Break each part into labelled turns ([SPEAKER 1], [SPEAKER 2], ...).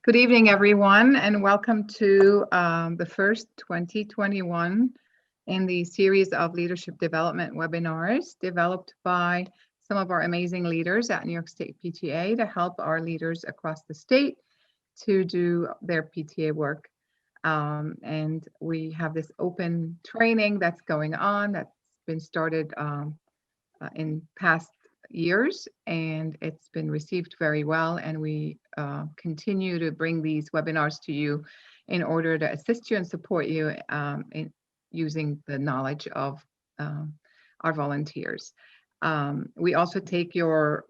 [SPEAKER 1] Good evening, everyone, and welcome to the first 2021 in the series of leadership development webinars developed by some of our amazing leaders at New York State PTA to help our leaders across the state to do their PTA work. And we have this open training that's going on that's been started in past years, and it's been received very well, and we continue to bring these webinars to you in order to assist you and support you in using the knowledge of our volunteers. We also take your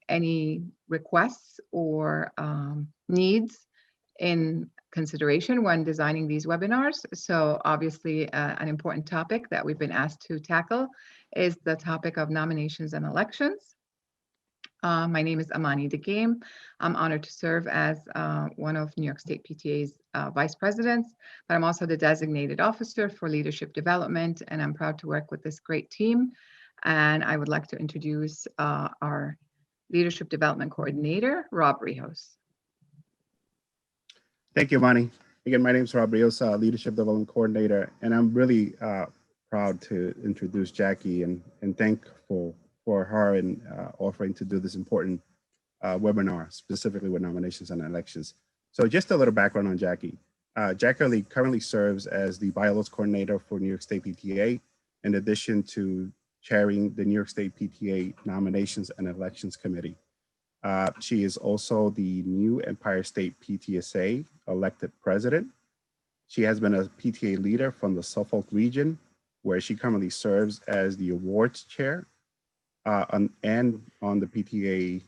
[SPEAKER 1] any requests or needs in consideration when designing these webinars. So obviously an important topic that we've been asked to tackle is the topic of nominations and elections. My name is Amani DeGame. I'm honored to serve as one of New York State PTA's vice presidents, but I'm also the designated officer for leadership development, and I'm proud to work with this great team. And I would like to introduce our leadership development coordinator, Rob Rijos.
[SPEAKER 2] Thank you, Amani. Again, my name is Rob Rijos, leadership development coordinator, and I'm really proud to introduce Jackie and thankful for her and offering to do this important webinar, specifically with nominations and elections. So just a little background on Jackie. Jackie currently serves as the bylaws coordinator for New York State PTA, in addition to chairing the New York State PTA Nominations and Elections Committee. She is also the new Empire State PTSA elected president. She has been a PTA leader from the Suffolk region, where she currently serves as the awards chair and on the PTA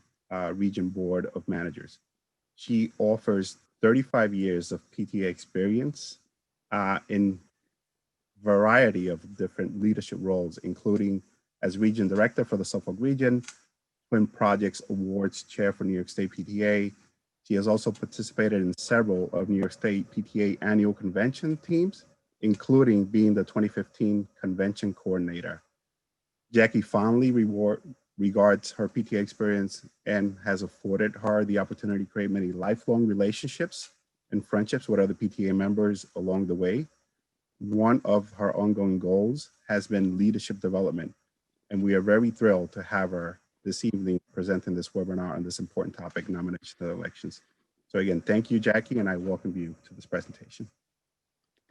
[SPEAKER 2] region board of managers. She offers 35 years of PTA experience in variety of different leadership roles, including as region director for the Suffolk region, Twin Projects Awards Chair for New York State PTA. She has also participated in several of New York State PTA annual convention teams, including being the 2015 convention coordinator. Jackie fondly regards her PTA experience and has afforded her the opportunity to create many lifelong relationships and friendships with other PTA members along the way. One of her ongoing goals has been leadership development, and we are very thrilled to have her this evening presenting this webinar on this important topic, nominations and elections. So again, thank you, Jackie, and I welcome you to this presentation.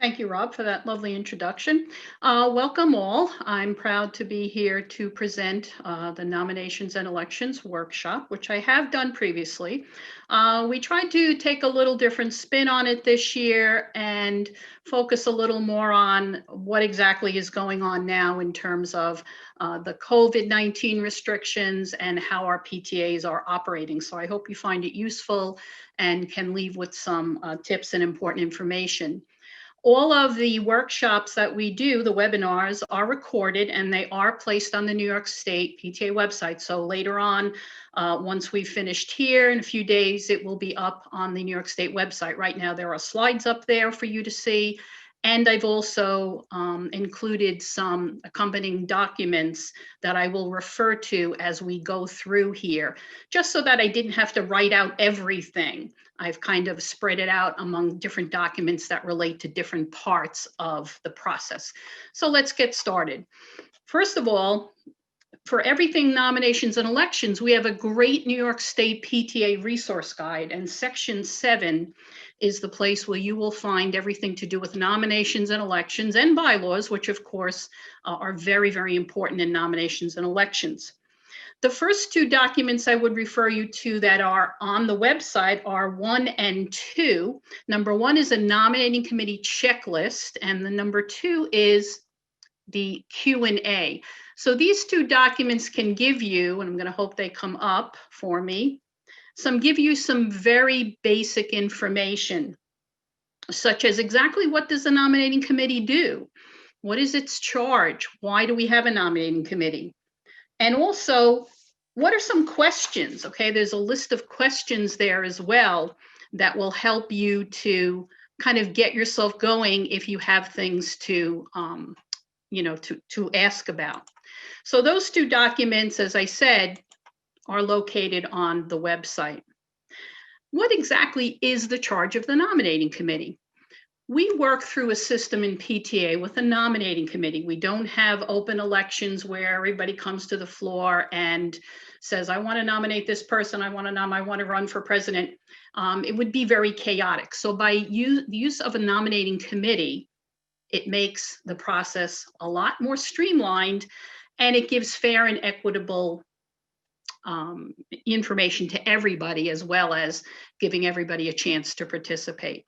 [SPEAKER 3] Thank you, Rob, for that lovely introduction. Welcome all. I'm proud to be here to present the Nominations and Elections Workshop, which I have done previously. We tried to take a little different spin on it this year and focus a little more on what exactly is going on now in terms of the COVID-19 restrictions and how our PTAs are operating. So I hope you find it useful and can leave with some tips and important information. All of the workshops that we do, the webinars, are recorded and they are placed on the New York State PTA website. So later on, once we've finished here in a few days, it will be up on the New York State website. Right now, there are slides up there for you to see. And I've also included some accompanying documents that I will refer to as we go through here, just so that I didn't have to write out everything. I've kind of spread it out among different documents that relate to different parts of the process. So let's get started. First of all, for everything nominations and elections, we have a great New York State PTA resource guide, and section 7 is the place where you will find everything to do with nominations and elections and bylaws, which of course are very, very important in nominations and elections. The first two documents I would refer you to that are on the website are 1 and 2. Number 1 is a nominating committee checklist, and the number 2 is the Q&A. So these two documents can give you, and I'm going to hope they come up for me, give you some very basic information, such as exactly what does the nominating committee do? What is its charge? Why do we have a nominating committee? And also, what are some questions? Okay, there's a list of questions there as well that will help you to kind of get yourself going if you have things to ask about. So those two documents, as I said, are located on the website. what exactly is the charge of the nominating committee? We work through a system in PTA with a nominating committee. We don't have open elections where everybody comes to the floor and says, I want to nominate this person, I want to run for president. It would be very chaotic. So by the use of a nominating committee, it makes the process a lot more streamlined, and it gives fair and equitable information to everybody, as well as giving everybody a chance to participate.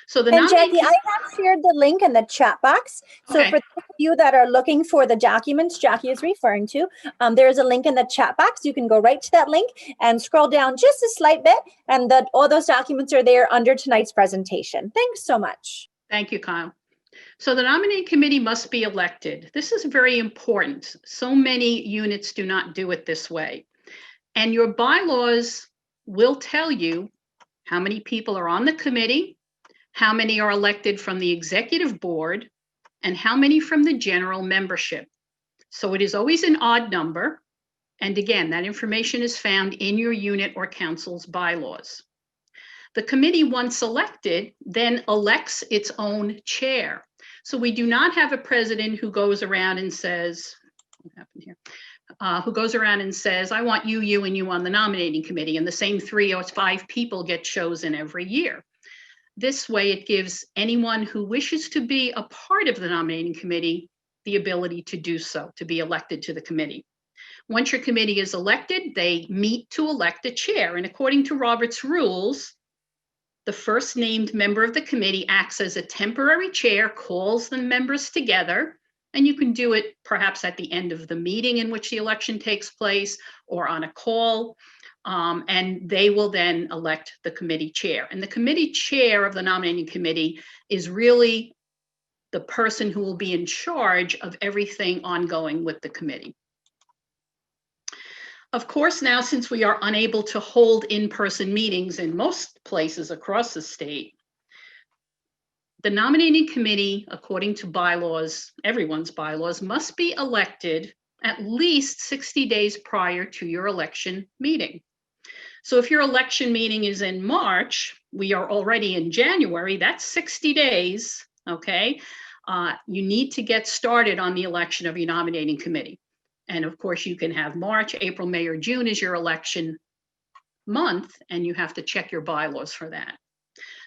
[SPEAKER 3] So the
[SPEAKER 4] And Jackie, I have shared the link in the chat box. So
[SPEAKER 3] Okay.
[SPEAKER 4] for those of you that are looking for the documents Jackie is referring to, there is a link in the chat box. You can go right to that link and scroll down just a slight bit, and all those documents are there under tonight's presentation. Thanks so much.
[SPEAKER 3] Thank you, Kyle. So the nominating committee must be elected. This is very important. So many units do not do it this way. And your bylaws will tell you how many people are on the committee, how many are elected from the executive board, and how many from the general membership. So it is always an odd number. And again, that information is found in your unit or council's bylaws. The committee, once elected, then elects its own chair. So we do not have a president who goes around and says, what happened here? Who goes around and says, I want you, you, and you on the nominating committee, and the same 3 or 5 people get chosen every year. This way, it gives anyone who wishes to be a part of the nominating committee the ability to do so, to be elected to the committee. Once your committee is elected, they meet to elect a chair. And according to Robert's rules, the first named member of the committee acts as a temporary chair, calls the members together, and you can do it perhaps at the end of the meeting in which the election takes place or on a call. And they will then elect the committee chair. And the committee chair of the nominating committee is really the person who will be in charge of everything ongoing with the committee. Of course, now, since we are unable to hold in-person meetings in most places across the state, the nominating committee, according to bylaws, everyone's bylaws, must be elected at least 60 days prior to your election meeting. So if your election meeting is in March, we are already in January, that's 60 days, okay? You need to get started on the election of your nominating committee. And of course, you can have March, April, May, or June as your election month, and you have to check your bylaws for that.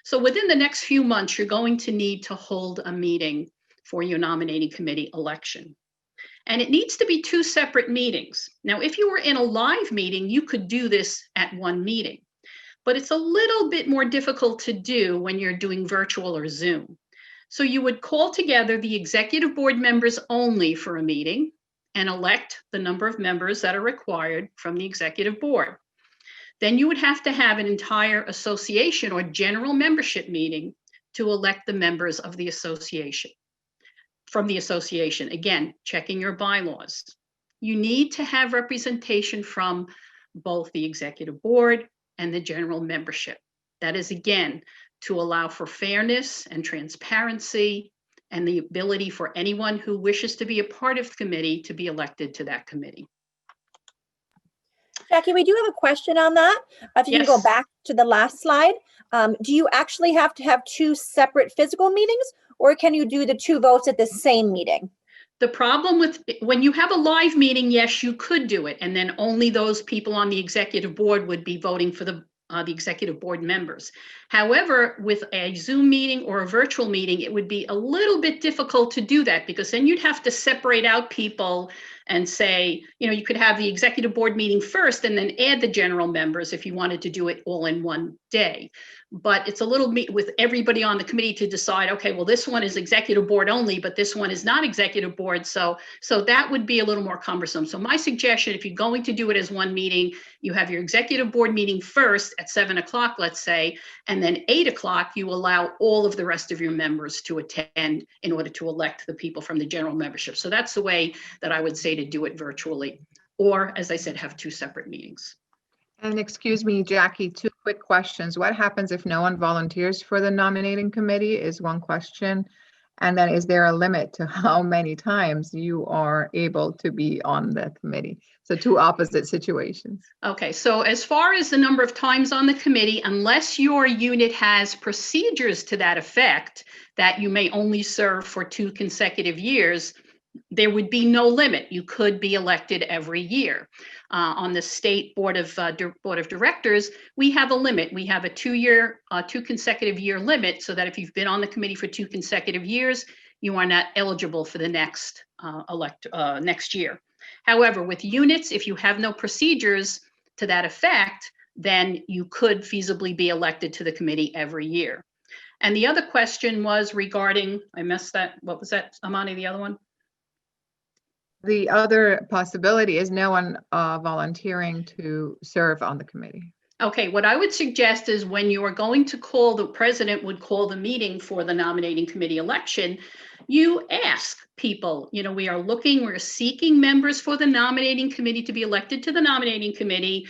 [SPEAKER 3] So within the next few months, you're going to need to hold a meeting for your nominating committee election. And it needs to be 2 separate meetings. Now, if you were in a live meeting, you could do this at one meeting, but it's a little bit more difficult to do when you're doing virtual or Zoom. So you would call together the executive board members only for a meeting and elect the number of members that are required from the executive board. Then you would have to have an entire association or general membership meeting to elect the members of the association. From the association, again, checking your bylaws. You need to have representation from both the executive board and the general membership. That is, again, to allow for fairness and transparency and the ability for anyone who wishes to be a part of the committee to be elected to that committee.
[SPEAKER 4] Jackie, we do have a question on that. If you
[SPEAKER 3] Yes.
[SPEAKER 4] can go back to the last slide, do you actually have to have 2 separate physical meetings, or can you do the 2 votes at the same meeting?
[SPEAKER 3] The problem with when you have a live meeting, yes, you could do it. And then only those people on the executive board would be voting for the executive board members. However, with a Zoom meeting or a virtual meeting, it would be a little bit difficult to do that, because then you'd have to separate out people and say, you could have the executive board meeting first and then add the general members if you wanted to do it all in one day. But it's a little with everybody on the committee to decide, okay, well, this one is executive board only, but this one is not executive board. So that would be a little more cumbersome. So my suggestion, if you're going to do it as one meeting, you have your executive board meeting first at 7 o'clock, let's say, and then 8 o'clock, you allow all of the rest of your members to attend in order to elect the people from the general membership. So that's the way that I would say to do it virtually, or as I said, have 2 separate meetings.
[SPEAKER 1] And excuse me, Jackie, 2 quick questions. What happens if no one volunteers for the nominating committee is one question. And then is there a limit to how many times you are able to be on the committee? So two opposite situations.
[SPEAKER 3] Okay, so as far as the number of times on the committee, unless your unit has procedures to that effect, that you may only serve for 2 consecutive years, there would be no limit. You could be elected every year. On the state board of directors, we have a limit. We have a 2 consecutive year limit, so that if you've been on the committee for 2 consecutive years, you are not eligible for the next next year. However, with units, if you have no procedures to that effect, then you could feasibly be elected to the committee every year. And the other question was regarding, I missed that. What was that, Amani, the other one?
[SPEAKER 1] The other possibility is no one volunteering to serve on the committee.
[SPEAKER 3] Okay, what I would suggest is when you are going to call, the president would call the meeting for the nominating committee election, you ask people, you know, we're seeking members for the nominating committee to be elected to the nominating committee.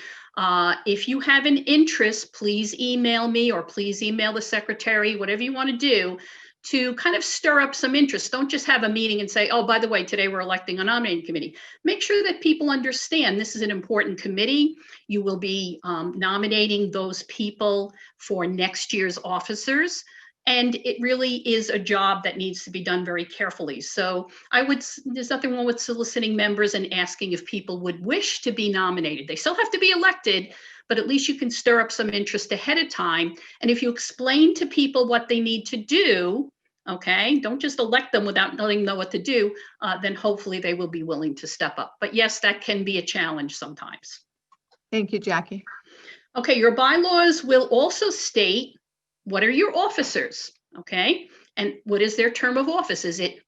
[SPEAKER 3] If you have an interest, please email me or please email the secretary, whatever you want to do, to kind of stir up some interest. Don't just have a meeting and say, oh, by the way, today we're electing a nominating committee. Make sure that people understand this is an important committee. You will be nominating those people for next year's officers. And it really is a job that needs to be done very carefully. So there's nothing wrong with soliciting members and asking if people would wish to be nominated. They still have to be elected, but at least you can stir up some interest ahead of time. And if you explain to people what they need to do, okay, don't just elect them without letting them know what to do, then hopefully they will be willing to step up. But yes, that can be a challenge sometimes.
[SPEAKER 1] Thank you, Jackie.
[SPEAKER 3] Okay, your bylaws will also state what are your officers, okay? And what is their term of office? Is it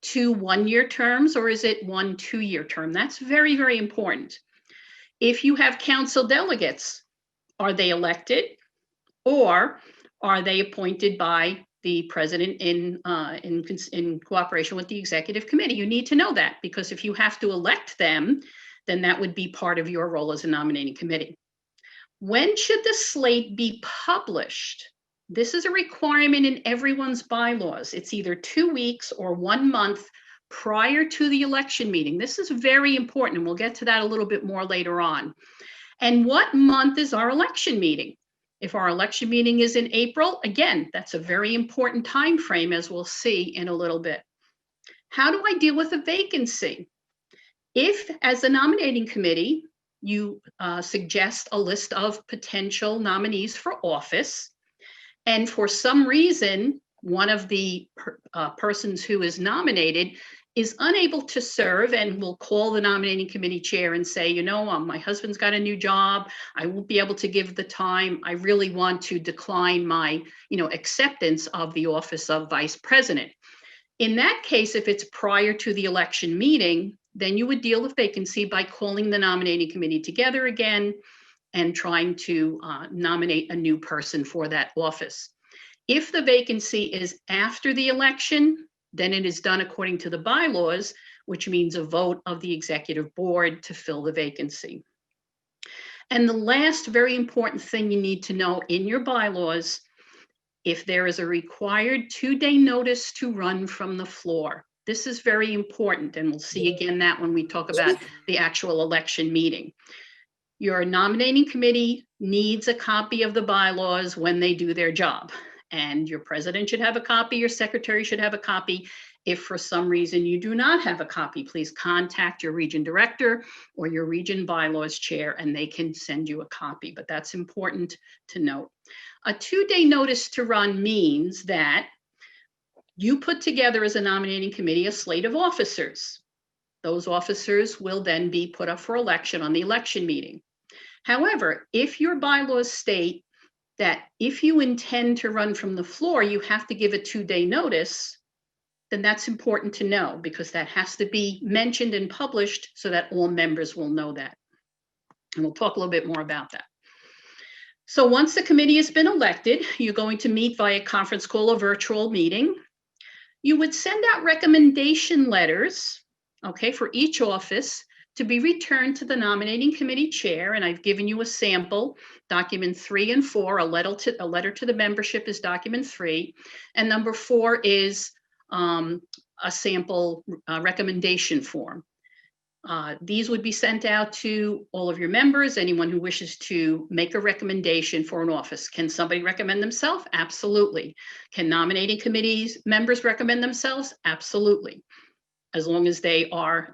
[SPEAKER 3] 2 one-year terms or is it 1 2-year term? That's very, very important. If you have council delegates, are they elected or are they appointed by the president in cooperation with the executive committee? You need to know that, because if you have to elect them, then that would be part of your role as a nominating committee. When should the slate be published? This is a requirement in everyone's bylaws. It's either 2 weeks or 1 month prior to the election meeting. This is very important, and we'll get to that a little bit more later on. And what month is our election meeting? If our election meeting is in April, again, that's a very important time frame, as we'll see in a little bit. How do I deal with a vacancy? If, as the nominating committee, you suggest a list of potential nominees for office, and for some reason, one of the persons who is nominated is unable to serve and will call the nominating committee chair and say, you know, my husband's got a new job. I won't be able to give the time. I really want to decline my, acceptance of the office of vice president. In that case, if it's prior to the election meeting, then you would deal with vacancy by calling the nominating committee together again and trying to nominate a new person for that office. If the vacancy is after the election, then it is done according to the bylaws, which means a vote of the executive board to fill the vacancy. And the last very important thing you need to know in your bylaws, if there is a required 2-day notice to run from the floor. This is very important, and we'll see again that when we talk about the actual election meeting. Your nominating committee needs a copy of the bylaws when they do their job. And your president should have a copy, your secretary should have a copy. If for some reason you do not have a copy, please contact your region director or your region bylaws chair, and they can send you a copy. But that's important to note. A 2-day notice to run means that you put together as a nominating committee a slate of officers. Those officers will then be put up for election on the election meeting. However, if your bylaws state that if you intend to run from the floor, you have to give a 2-day notice, then that's important to know, because that has to be mentioned and published so that all members will know that. And we'll talk a little bit more about that. So once the committee has been elected, you're going to meet via conference call or virtual meeting. You would send out recommendation letters, okay, for each office to be returned to the nominating committee chair. And I've given you a sample, document 3 and 4, a letter to the membership is document 3. And number 4 is a sample recommendation form. These would be sent out to all of your members, anyone who wishes to make a recommendation for an office. Can somebody recommend themselves? Absolutely. Can nominating committees members recommend themselves? Absolutely. As long as they are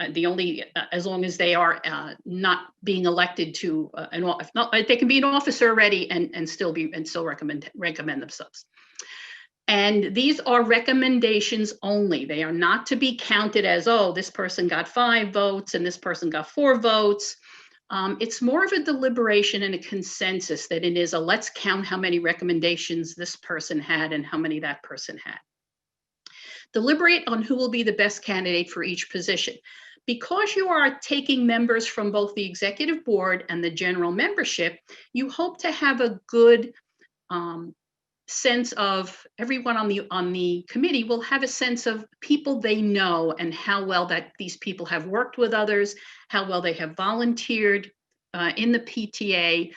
[SPEAKER 3] as long as they are not being elected to an office. Not, they can be an officer already and still recommend themselves. And these are recommendations only. They are not to be counted as, oh, this person got 5 votes and this person got 4 votes. It's more of a deliberation and a consensus than it is a let's count how many recommendations this person had and how many that person had. Deliberate on who will be the best candidate for each position. Because you are taking members from both the executive board and the general membership, you hope to have a good sense of everyone on the committee will have a sense of people they know and how well that these people have worked with others, how well they have volunteered in the PTA,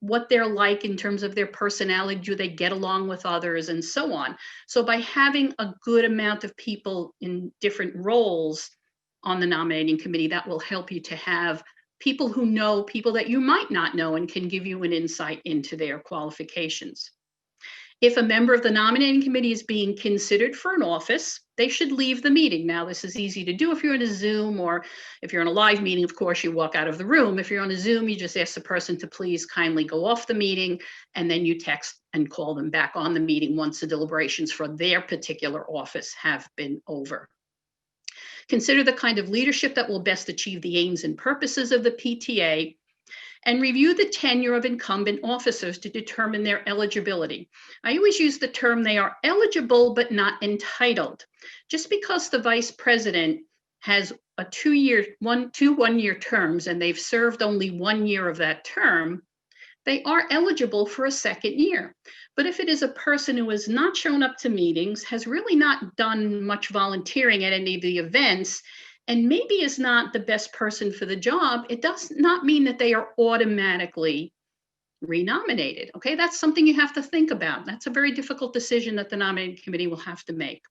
[SPEAKER 3] what they're like in terms of their personality, do they get along with others, and so on. So by having a good amount of people in different roles on the nominating committee, that will help you to have people who know people that you might not know and can give you an insight into their qualifications. If a member of the nominating committee is being considered for an office, they should leave the meeting. Now, this is easy to do if you're in a Zoom, or if you're in a live meeting, of course, you walk out of the room. If you're on a Zoom, you just ask the person to please kindly go off the meeting, and then you text and call them back on the meeting once the deliberations for their particular office have been over. Consider the kind of leadership that will best achieve the aims and purposes of the PTA, and review the tenure of incumbent officers to determine their eligibility. I always use the term they are eligible but not entitled. Just because the vice president has a 2 one-year terms and they've served only 1 year of that term, they are eligible for a second year. But if it is a person who has not shown up to meetings, has really not done much volunteering at any of the events, and maybe is not the best person for the job, it does not mean that they are automatically renominated. Okay, that's something you have to think about. That's a very difficult decision that the nominating committee will have to make.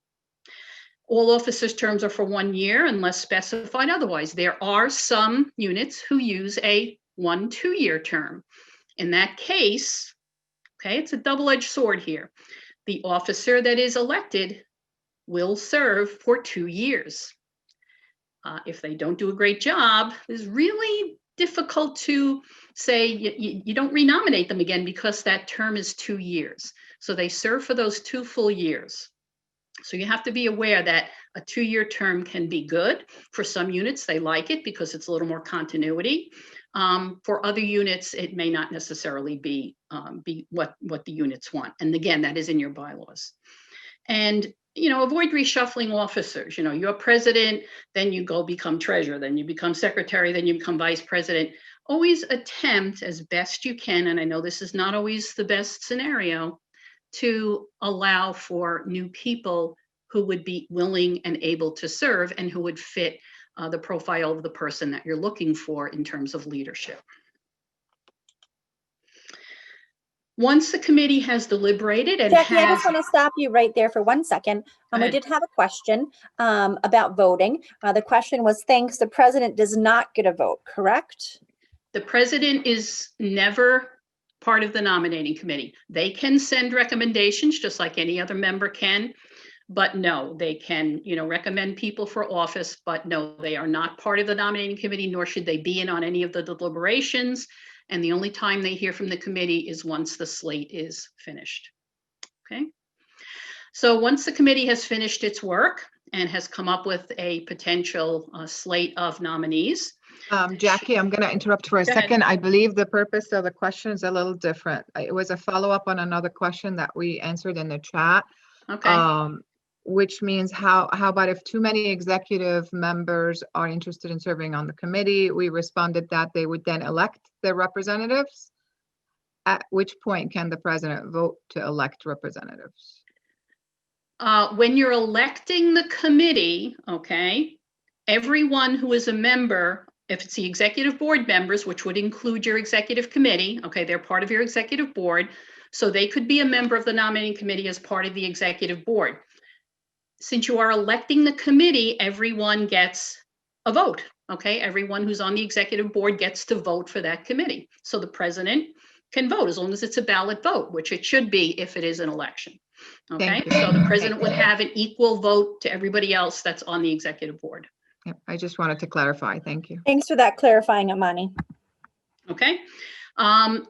[SPEAKER 3] All officers' terms are for 1 year unless specified otherwise. There are some units who use a 1-2-year term. In that case, okay, it's a double-edged sword here. The officer that is elected will serve for 2 years. If they don't do a great job, it's really difficult to say you don't renominate them again because that term is 2 years. So they serve for those 2 full years. So you have to be aware that a 2-year term can be good. For some units, they like it because it's a little more continuity. For other units, it may not necessarily be what the units want. And again, that is in your bylaws. And avoid reshuffling officers. You're president, then you go become treasurer, then you become secretary, then you become vice president. Always attempt as best you can, and I know this is not always the best scenario, to allow for new people who would be willing and able to serve and who would fit the profile of the person that you're looking for in terms of leadership. Once the committee has deliberated and
[SPEAKER 4] Jackie, I just want to stop you right there for 1 second. We did have a question about voting. The question was, thanks, the president does not get a vote, correct?
[SPEAKER 3] The president is never part of the nominating committee. They can send recommendations just like any other member can, but no, they can, recommend people for office, but no, they are not part of the nominating committee, nor should they be in on any of the deliberations. And the only time they hear from the committee is once the slate is finished. Okay. So once the committee has finished its work and has come up with a potential slate of nominees.
[SPEAKER 1] Jackie, I'm going to interrupt for a second. I believe the purpose of the question is a little different. It was a follow-up on another question that we answered in the chat.
[SPEAKER 3] Okay.
[SPEAKER 1] Which means how about if too many executive members are interested in serving on the committee? We responded that they would then elect their representatives. At which point can the president vote to elect representatives?
[SPEAKER 3] When you're electing the committee, okay, everyone who is a member, if it's the executive board members, which would include your executive committee, okay, they're part of your executive board, so they could be a member of the nominating committee as part of the executive board. since you are electing the committee, everyone gets a vote. Okay, everyone who's on the executive board gets to vote for that committee. So the president can vote as long as it's a ballot vote, which it should be if it is an election. Okay,
[SPEAKER 1] Thank you.
[SPEAKER 3] so the president would have an equal vote to everybody else that's on the executive board.
[SPEAKER 1] Yep, I just wanted to clarify. Thank you.
[SPEAKER 4] Thanks for that clarifying, Amani.
[SPEAKER 3] Okay,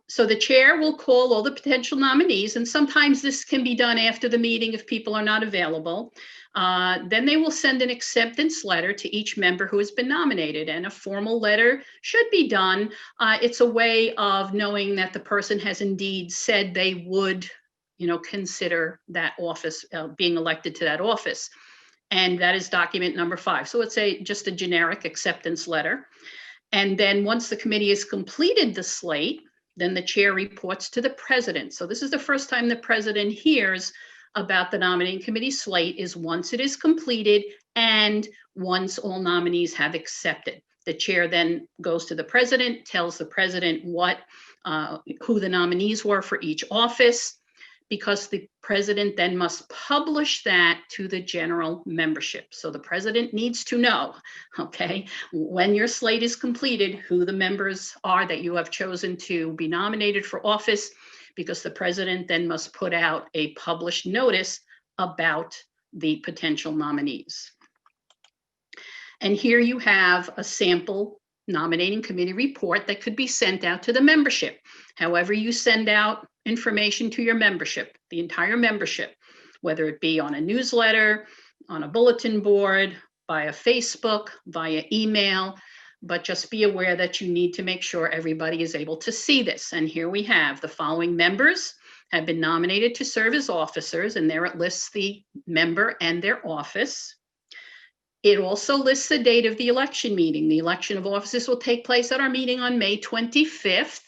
[SPEAKER 3] so the chair will call all the potential nominees, and sometimes this can be done after the meeting if people are not available. Then they will send an acceptance letter to each member who has been nominated, and a formal letter should be done. It's a way of knowing that the person has indeed said they would, consider that office, being elected to that office. And that is document number 5. So it's just a generic acceptance letter. And then once the committee has completed the slate, then the chair reports to the president. So this is the first time the president hears about the nominating committee slate, is once it is completed and once all nominees have accepted. The chair then goes to the president, tells the president who the nominees were for each office, because the president then must publish that to the general membership. So the president needs to know, okay, when your slate is completed, who the members are that you have chosen to be nominated for office, because the president then must put out a published notice about the potential nominees. And here you have a sample nominating committee report that could be sent out to the membership. However you send out information to your membership, the entire membership, whether it be on a newsletter, on a bulletin board, via Facebook, via email, but just be aware that you need to make sure everybody is able to see this. And here we have the following members have been nominated to serve as officers, and there it lists the member and their office. It also lists the date of the election meeting. The election of officers will take place at our meeting on May 25th.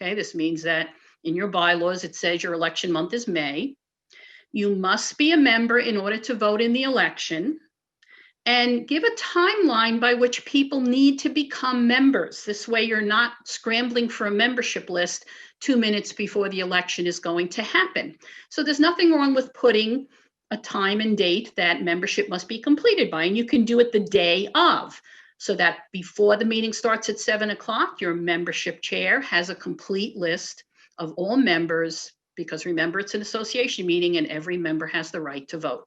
[SPEAKER 3] Okay, this means that in your bylaws, it says your election month is May. You must be a member in order to vote in the election, and give a timeline by which people need to become members. This way you're not scrambling for a membership list 2 minutes before the election is going to happen. So there's nothing wrong with putting a time and date that membership must be completed by, and you can do it the day of, so that before the meeting starts at 7 o'clock, your membership chair has a complete list of all members, because remember, it's an association meeting and every member has the right to vote.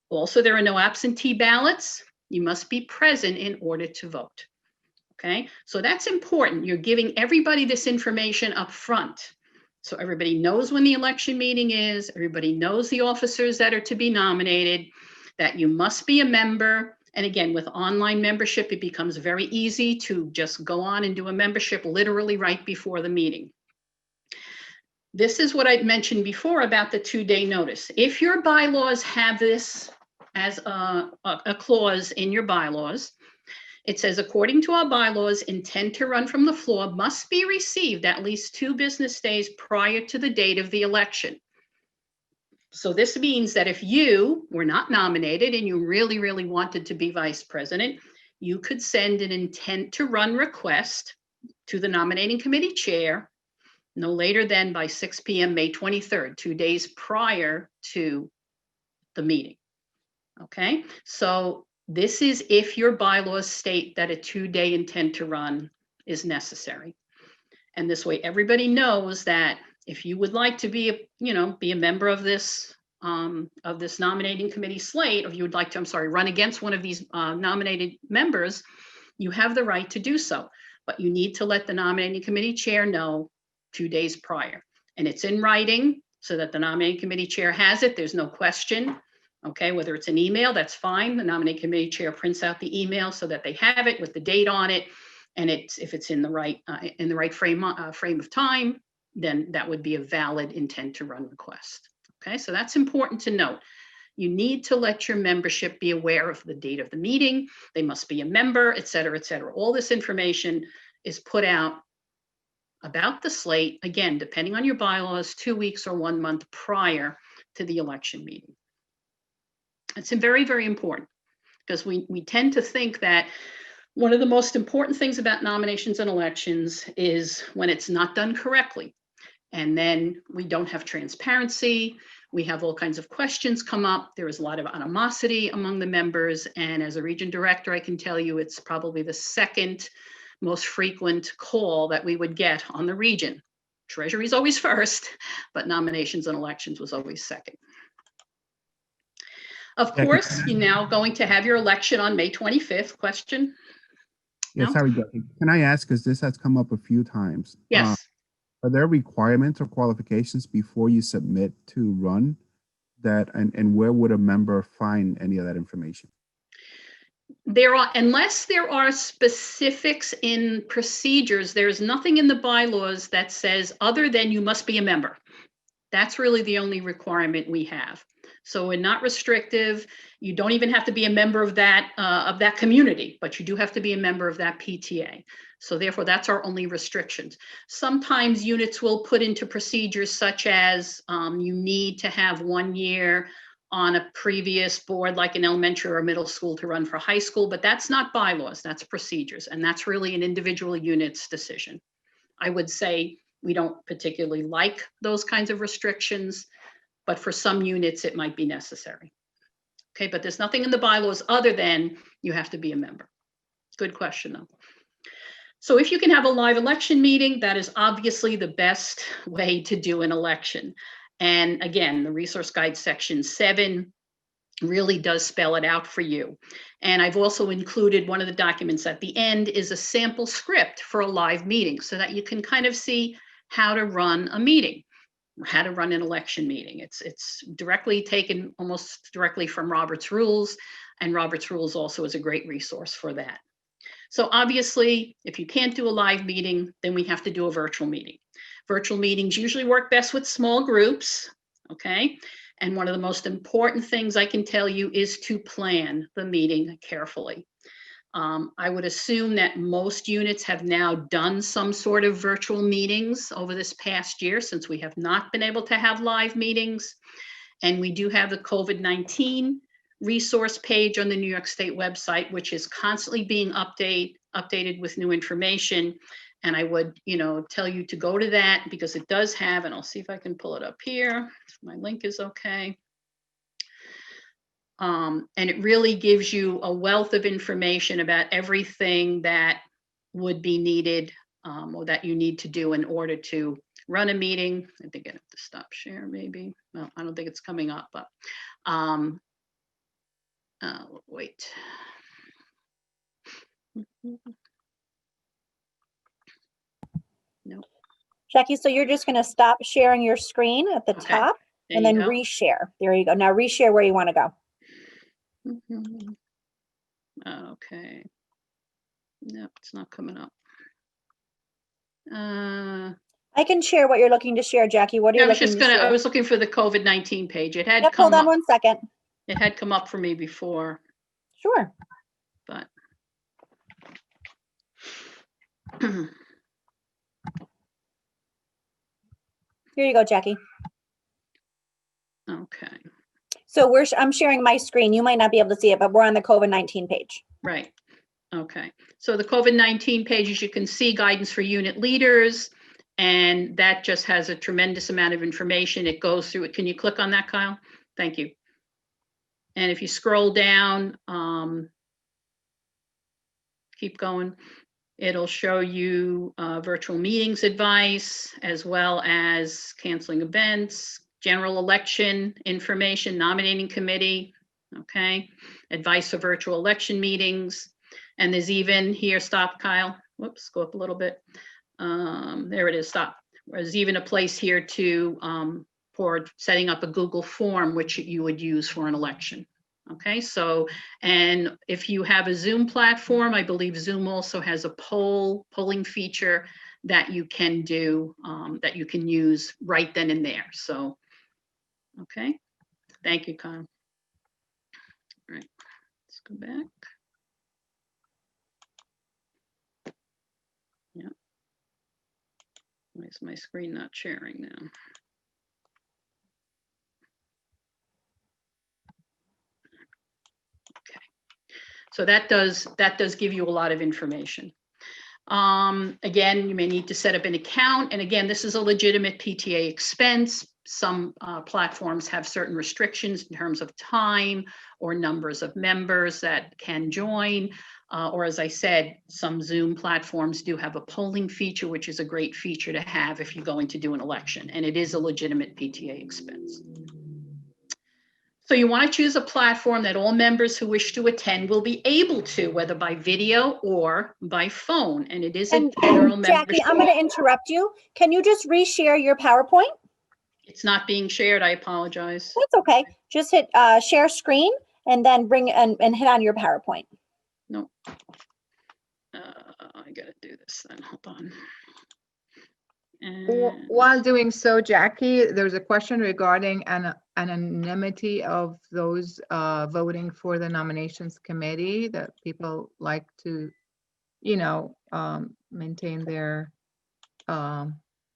[SPEAKER 3] Also, there are no absentee ballots. You must be present in order to vote. Okay, so that's important. You're giving everybody this information up front. So everybody knows when the election meeting is, everybody knows the officers that are to be nominated, that you must be a member. And again, with online membership, it becomes very easy to just go on and do a membership literally right before the meeting. This is what I mentioned before about the 2-day notice. If your bylaws have this as a clause in your bylaws, it says, according to our bylaws, intent to run from the floor must be received at least 2 business days prior to the date of the election. So this means that if you were not nominated and you really, really wanted to be vice president, you could send an intent to run request to the nominating committee chair no later than by 6 p.m. May 23rd, 2 days prior to the meeting. Okay, so this is if your bylaws state that a 2-day intent to run is necessary. And this way everybody knows that if you would like to be a member of this nominating committee slate, or if you would like to, run against one of these nominated members, you have the right to do so. But you need to let the nominating committee chair know 2 days prior. And it's in writing so that the nominating committee chair has it. There's no question. Okay, whether it's an email, that's fine. The nominating committee chair prints out the email so that they have it with the date on it. And if it's in the right frame of time, then that would be a valid intent to run request. Okay, so that's important to note. You need to let your membership be aware of the date of the meeting. They must be a member, et cetera, et cetera. All this information is put out about the slate, again, depending on your bylaws, 2 weeks or 1 month prior to the election meeting. It's very, very important, because we tend to think that one of the most important things about nominations and elections is when it's not done correctly. And then we don't have transparency, We have all kinds of questions come up. There is a lot of animosity among the members. And as a region director, I can tell you it's probably the second most frequent call that we would get on the region. Treasury is always first, but nominations and elections was always second. Of course, you're now going to have your election on May 25th. Question?
[SPEAKER 2] Yeah,
[SPEAKER 3] No?
[SPEAKER 2] sorry, Jackie. Can I ask, because this has come up a few times.
[SPEAKER 3] Yes.
[SPEAKER 2] Are there requirements or qualifications before you submit to run that, and where would a member find any of that information?
[SPEAKER 3] There are, unless there are specifics in procedures, there's nothing in the bylaws that says other than you must be a member. That's really the only requirement we have. So we're not restrictive. You don't even have to be a member of that community, but you do have to be a member of that PTA. So therefore, that's our only restrictions. Sometimes units will put into procedures such as you need to have 1 year on a previous board, like an elementary or middle school, to run for high school, but that's not bylaws, that's procedures. And that's really an individual unit's decision. I would say we don't particularly like those kinds of restrictions, but for some units, it might be necessary. Okay, but there's nothing in the bylaws other than you have to be a member. Good question, though. So if you can have a live election meeting, that is obviously the best way to do an election. And again, the resource guide section 7 really does spell it out for you. And I've also included one of the documents at the end is a sample script for a live meeting so that you can kind of see how to run a meeting, how to run an election meeting. It's directly taken almost directly from Robert's Rules, and Robert's Rules also is a great resource for that. So obviously, if you can't do a live meeting, then we have to do a virtual meeting. Virtual meetings usually work best with small groups, okay? And one of the most important things I can tell you is to plan the meeting carefully. I would assume that most units have now done some sort of virtual meetings over this past year, since we have not been able to have live meetings. And we do have the COVID-19 resource page on the New York State website, which is constantly being updated with new information. And I would, tell you to go to that because it does have, and I'll see if I can pull it up here, if my link is okay. And it really gives you a wealth of information about everything that would be needed or that you need to do in order to run a meeting. I think I have to stop share maybe. Well, I don't think it's coming up, but wait. No.
[SPEAKER 4] Jackie, so you're just going to stop sharing your screen at the
[SPEAKER 3] Okay.
[SPEAKER 4] top
[SPEAKER 3] There
[SPEAKER 4] and
[SPEAKER 3] you
[SPEAKER 4] then
[SPEAKER 3] go.
[SPEAKER 4] reshare. There you go. Now reshare where you want to go.
[SPEAKER 3] Okay. No, it's not coming up. I
[SPEAKER 4] I can share what you're looking to share, Jackie. What are you
[SPEAKER 3] was
[SPEAKER 4] looking
[SPEAKER 3] just
[SPEAKER 4] to
[SPEAKER 3] I
[SPEAKER 4] share?
[SPEAKER 3] was looking for the COVID-19 page. It had
[SPEAKER 4] Yep,
[SPEAKER 3] come
[SPEAKER 4] hold on
[SPEAKER 3] up.
[SPEAKER 4] 1 second.
[SPEAKER 3] It had come up for me before,
[SPEAKER 4] Sure.
[SPEAKER 3] but
[SPEAKER 4] Here you go, Jackie.
[SPEAKER 3] okay.
[SPEAKER 4] So I'm sharing my screen. You might not be able to see it, but we're on the COVID-19 page.
[SPEAKER 3] Right. Okay. So the COVID-19 page, as you can see, guidance for unit leaders, and that just has a tremendous amount of information. It goes through it. Can you click on that, Kyle? Thank you. And if you scroll down, keep going, it'll show you virtual meetings advice, as well as canceling events, general election information, nominating committee, okay, advice for virtual election meetings. And there's even here, stop, Kyle. Whoops, go up a little bit. There it is, stop. There's even a place here to for setting up a Google form, which you would use for an election. Okay, so, and if you have a Zoom platform, I believe Zoom also has a polling feature that you can do, that you can use right then and there. So, okay, thank you, Kyle. All right, let's go back. Yeah. Why is my screen not sharing now? Okay, so that does give you a lot of information. Again, you may need to set up an account, and again, this is a legitimate PTA expense. some platforms have certain restrictions in terms of time or numbers of members that can join. Or as I said, some Zoom platforms do have a polling feature, which is a great feature to have if you're going to do an election, and it is a legitimate PTA expense. So you want to choose a platform that all members who wish to attend will be able to, whether by video or by phone, and it is a general membership.
[SPEAKER 4] Jackie, I'm going to interrupt you. Can you just reshare your PowerPoint?
[SPEAKER 3] It's not being shared, I apologize.
[SPEAKER 4] That's okay. Just hit share screen and then bring and hit on your PowerPoint.
[SPEAKER 3] No. I gotta do this then, hold on. And
[SPEAKER 1] While doing so, Jackie, there's a question regarding anonymity of those voting for the nominations committee, that people like to, you know, maintain their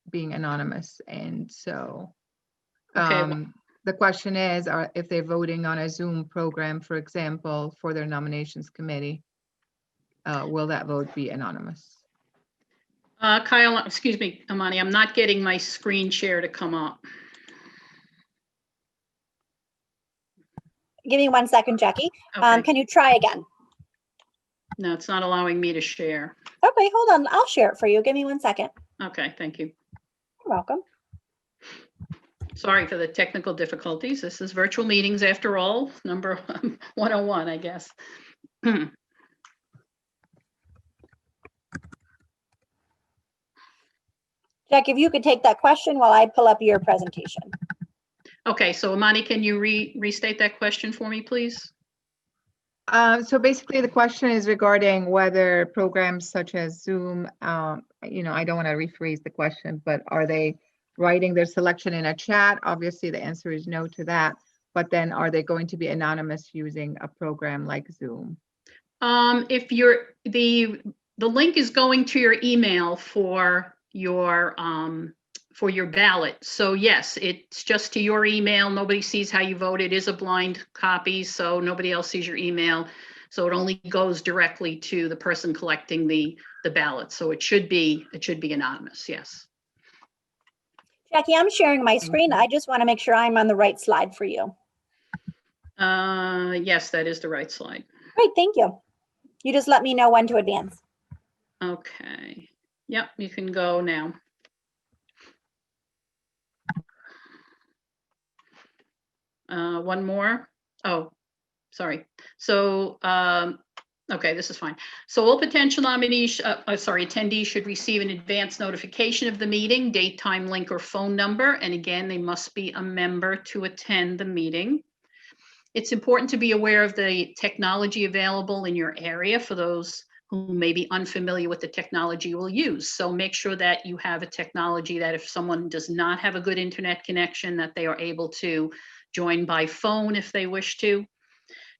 [SPEAKER 1] being anonymous. And so
[SPEAKER 3] Okay.
[SPEAKER 1] the question is, if they're voting on a Zoom program, for example, for their nominations committee, will that vote be anonymous?
[SPEAKER 3] Kyle, excuse me, Amani, I'm not getting my screen share to come up.
[SPEAKER 4] Give me 1 second, Jackie.
[SPEAKER 3] Okay.
[SPEAKER 4] Can you try again?
[SPEAKER 3] No, it's not allowing me to share.
[SPEAKER 4] Okay, hold on. I'll share it for you. Give me 1 second.
[SPEAKER 3] Okay, thank you.
[SPEAKER 4] You're welcome.
[SPEAKER 3] Sorry for the technical difficulties. This is virtual meetings after all, number 101, I guess.
[SPEAKER 4] Jack, if you could take that question while I pull up your presentation.
[SPEAKER 3] Okay, so Amani, can you restate that question for me, please?
[SPEAKER 1] So basically the question is regarding whether programs such as Zoom, you know, I don't want to rephrase the question, but are they writing their selection in a chat? Obviously the answer is no to that, but then are they going to be anonymous using a program like Zoom?
[SPEAKER 3] If you're, the link is going to your email for your ballot. So yes, it's just to your email. Nobody sees how you vote. It is a blind copy, so nobody else sees your email. So it only goes directly to the person collecting the ballot. So it should be anonymous, yes.
[SPEAKER 4] Jackie, I'm sharing my screen. I just want to make sure I'm on the right slide for you.
[SPEAKER 3] Yes, that is the right slide.
[SPEAKER 4] Great, thank you. You just let me know when to advance.
[SPEAKER 3] Okay. Yep, you can go now. One more. Oh, sorry. So, okay, this is fine. So all potential nominees, attendees should receive an advance notification of the meeting, date, time, link, or phone number. And again, they must be a member to attend the meeting. It's important to be aware of the technology available in your area for those who may be unfamiliar with the technology you will use. So make sure that you have a technology that if someone does not have a good internet connection, that they are able to join by phone if they wish to.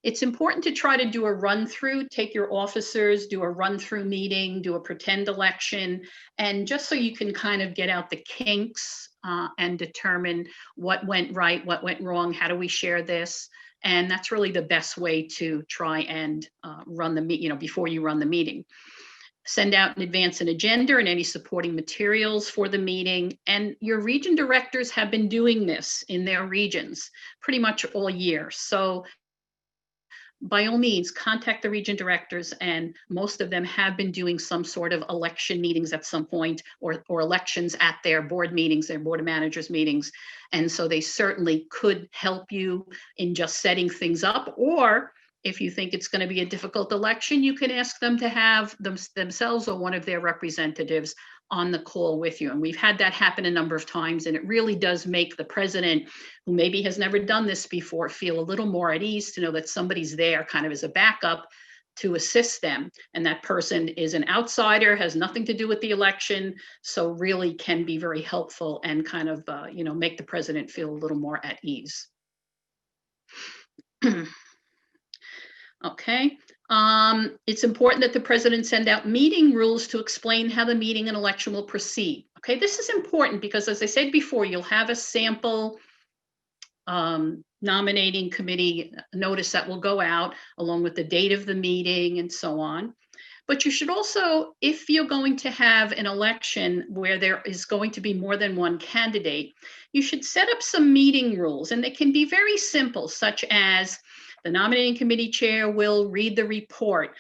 [SPEAKER 3] It's important to try to do a run through, take your officers, do a run through meeting, do a pretend election, and just so you can kind of get out the kinks and determine what went right, what went wrong, how do we share this? And that's really the best way to try and run the meeting, before you run the meeting. Send out in advance an agenda and any supporting materials for the meeting. And your region directors have been doing this in their regions pretty much all year. So by all means, contact the region directors, and most of them have been doing some sort of election meetings at some point, or elections at their board meetings, their board of managers meetings. And so they certainly could help you in just setting things up, or if you think it's going to be a difficult election, you can ask them to have themselves or one of their representatives on the call with you. And we've had that happen a number of times, and it really does make the president, who maybe has never done this before, feel a little more at ease to know that somebody's there kind of as a backup to assist them. And that person is an outsider, has nothing to do with the election, so really can be very helpful and kind of, make the president feel a little more at ease. Okay. It's important that the president send out meeting rules to explain how the meeting and election will proceed. Okay, this is important because, as I said before, you'll have a sample nominating committee notice that will go out along with the date of the meeting and so on. But you should also, if you're going to have an election where there is going to be more than one candidate, you should set up some meeting rules, and they can be very simple, such as the nominating committee chair will read the report.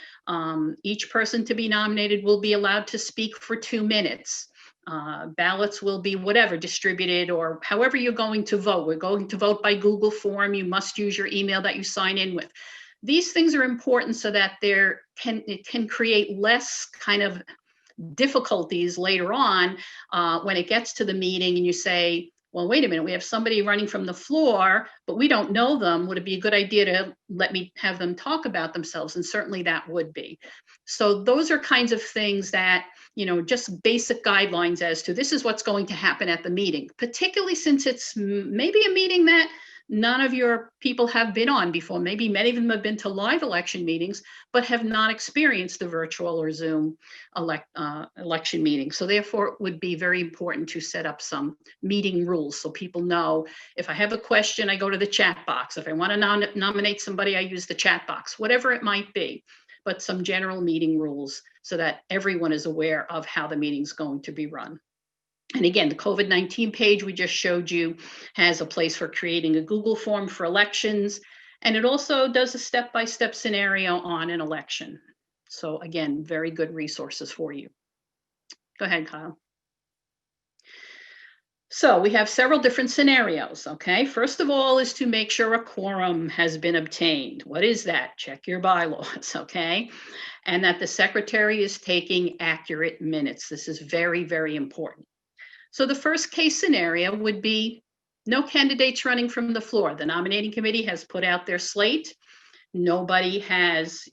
[SPEAKER 3] Each person to be nominated will be allowed to speak for 2 minutes. Ballots will be whatever distributed, or however you're going to vote. We're going to vote by Google form. You must use your email that you sign in with. These things are important so that it can create less kind of difficulties later on when it gets to the meeting and you say, well, wait a minute, we have somebody running from the floor, but we don't know them. Would it be a good idea to let me have them talk about themselves? And certainly that would be. So those are kinds of things that, just basic guidelines as to this is what's going to happen at the meeting, particularly since it's maybe a meeting that none of your people have been on before. Maybe many of them have been to live election meetings, but have not experienced the virtual or Zoom election meeting. So therefore, it would be very important to set up some meeting rules so people know, if I have a question, I go to the chat box. If I want to nominate somebody, I use the chat box, whatever it might be. But some general meeting rules so that everyone is aware of how the meeting's going to be run. And again, the COVID-19 page we just showed you has a place for creating a Google form for elections. And it also does a step-by-step scenario on an election. So again, very good resources for you. Go ahead, Kyle. So we have several different scenarios, okay? First of all is to make sure a quorum has been obtained. What is that? Check your bylaws, okay? And that the secretary is taking accurate minutes. This is very, very important. So the first case scenario would be no candidates running from the floor. The nominating committee has put out their slate. Nobody has,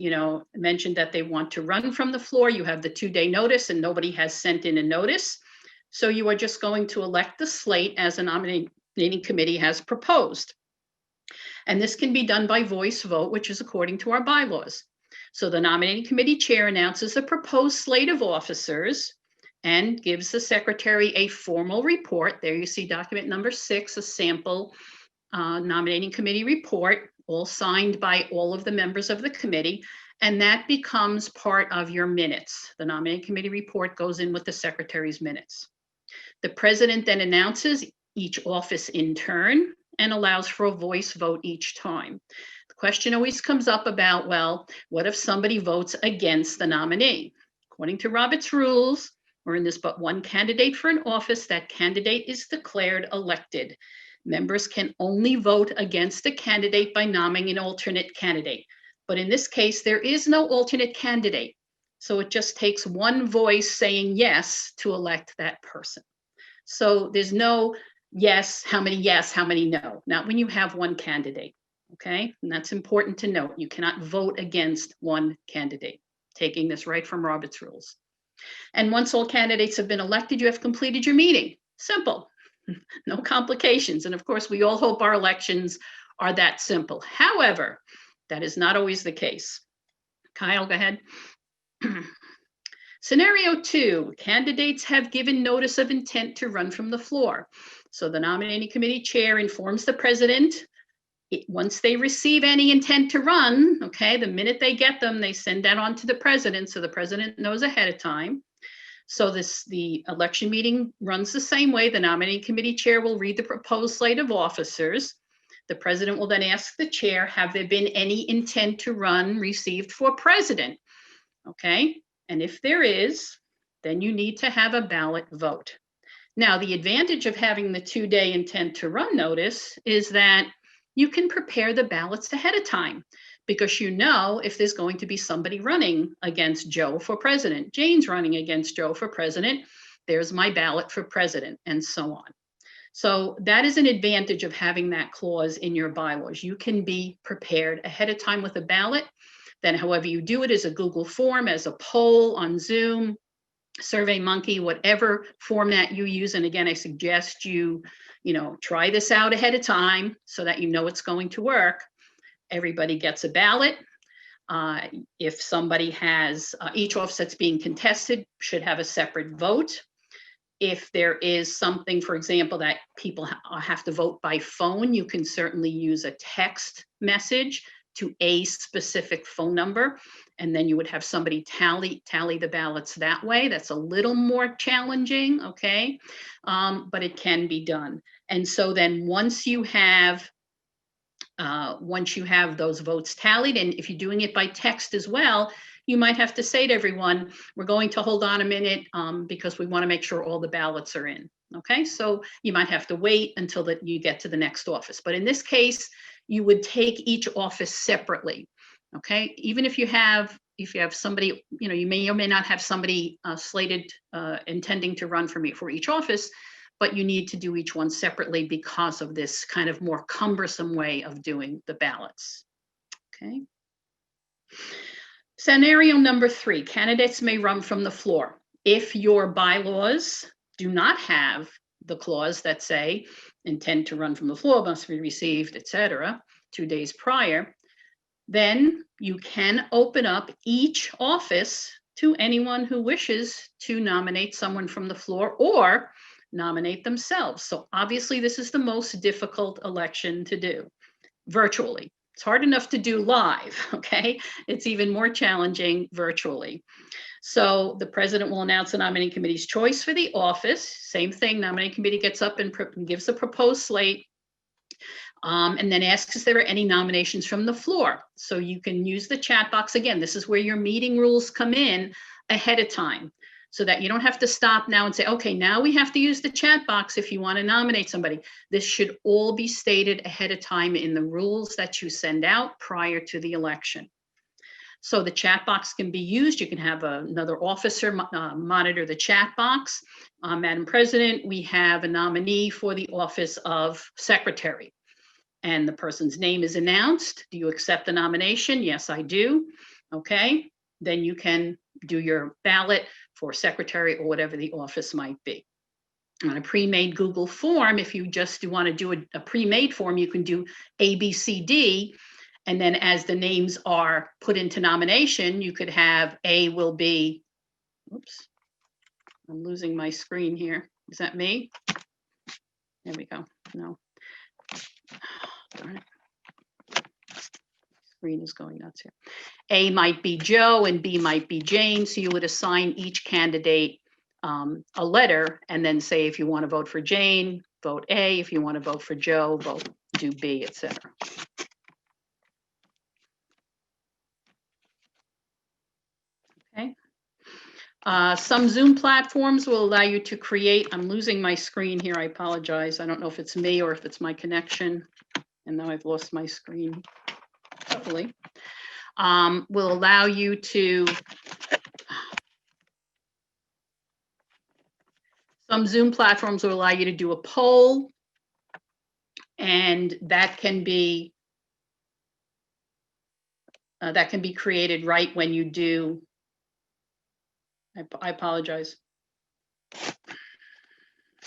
[SPEAKER 3] mentioned that they want to run from the floor. You have the 2-day notice and nobody has sent in a notice. So you are just going to elect the slate as a nominating committee has proposed. And this can be done by voice vote, which is according to our bylaws. So the nominating committee chair announces a proposed slate of officers and gives the secretary a formal report. There you see document number 6, a sample nominating committee report, all signed by all of the members of the committee. And that becomes part of your minutes. The nominating committee report goes in with the secretary's minutes. The president then announces each office in turn and allows for a voice vote each time. The question always comes up about, well, what if somebody votes against the nominee? According to Robert's rules, or in this but one candidate for an office, that candidate is declared elected. Members can only vote against a candidate by nominating an alternate candidate. But in this case, there is no alternate candidate. So it just takes one voice saying yes to elect that person. So there's no yes, how many no. Not when you have one candidate, okay? And that's important to note. You cannot vote against one candidate, taking this right from Robert's rules. And once all candidates have been elected, you have completed your meeting. Simple, no complications. And of course, we all hope our elections are that simple. However, that is not always the case. Kyle, go ahead. Scenario 2, candidates have given notice of intent to run from the floor. So the nominating committee chair informs the president. Once they receive any intent to run, okay, the minute they get them, they send that on to the president, so the president knows ahead of time. So the election meeting runs the same way. The nominating committee chair will read the proposed slate of officers. The president will then ask the chair, have there been any intent to run received for president? Okay, and if there is, then you need to have a ballot vote. Now, the advantage of having the 2-day intent to run notice is that you can prepare the ballots ahead of time because you know if there's going to be somebody running against Joe for president, Jane's running against Joe for president, there's my ballot for president, and so on. So that is an advantage of having that clause in your bylaws. You can be prepared ahead of time with a ballot. Then however you do it as a Google form, as a poll on Zoom, SurveyMonkey, whatever format you use. And again, I suggest you try this out ahead of time so that you know it's going to work. Everybody gets a ballot. If somebody has, each office that's being contested should have a separate vote. If there is something, for example, that people have to vote by phone, you can certainly use a text message to a specific phone number. and then you would have somebody tally the ballots that way. That's a little more challenging, okay? But it can be done. And so then once you have those votes tallied, and if you're doing it by text as well, you might have to say to everyone, we're going to hold on a minute because we want to make sure all the ballots are in. Okay, so you might have to wait until that you get to the next office. But in this case, you would take each office separately. Okay, even if you have somebody, you may or may not have somebody slated intending to run for each office, but you need to do each one separately because of this kind of more cumbersome way of doing the ballots. Okay. Scenario number 3, candidates may run from the floor. If your bylaws do not have the clause that say intend to run from the floor must be received, etc., 2 days prior, then you can open up each office to anyone who wishes to nominate someone from the floor or nominate themselves. So obviously this is the most difficult election to do virtually. It's hard enough to do live, okay? It's even more challenging virtually. So the president will announce the nominating committee's choice for the office. Same thing, nominating committee gets up and gives a proposed slate and then asks if there are any nominations from the floor. So you can use the chat box. Again, this is where your meeting rules come in ahead of time, so that you don't have to stop now and say, okay, now we have to use the chat box if you want to nominate somebody. This should all be stated ahead of time in the rules that you send out prior to the election. So the chat box can be used. You can have another officer monitor the chat box. Madam President, we have a nominee for the office of secretary, and the person's name is announced. Do you accept the nomination? Yes, I do. Okay, then you can do your ballot for secretary or whatever the office might be. On a pre-made Google form, if you just want to do a pre-made form, you can do A, B, C, D. And then as the names are put into nomination, you could have A will be, oops, I'm losing my screen here. Is that me? There we go. No. Darn it. Screen is going nuts here. A might be Joe and B might be Jane. So you would assign each candidate a letter and then say, if you want to vote for Jane, vote A. If you want to vote for Joe, do B, etc. Okay. Some Zoom platforms will allow you to create, I'm losing my screen here, I apologize. I don't know if it's me or if it's my connection. And now I've lost my screen, hopefully. Will allow you to, some Zoom platforms will allow you to do a poll, and that can be created right when you do. I apologize.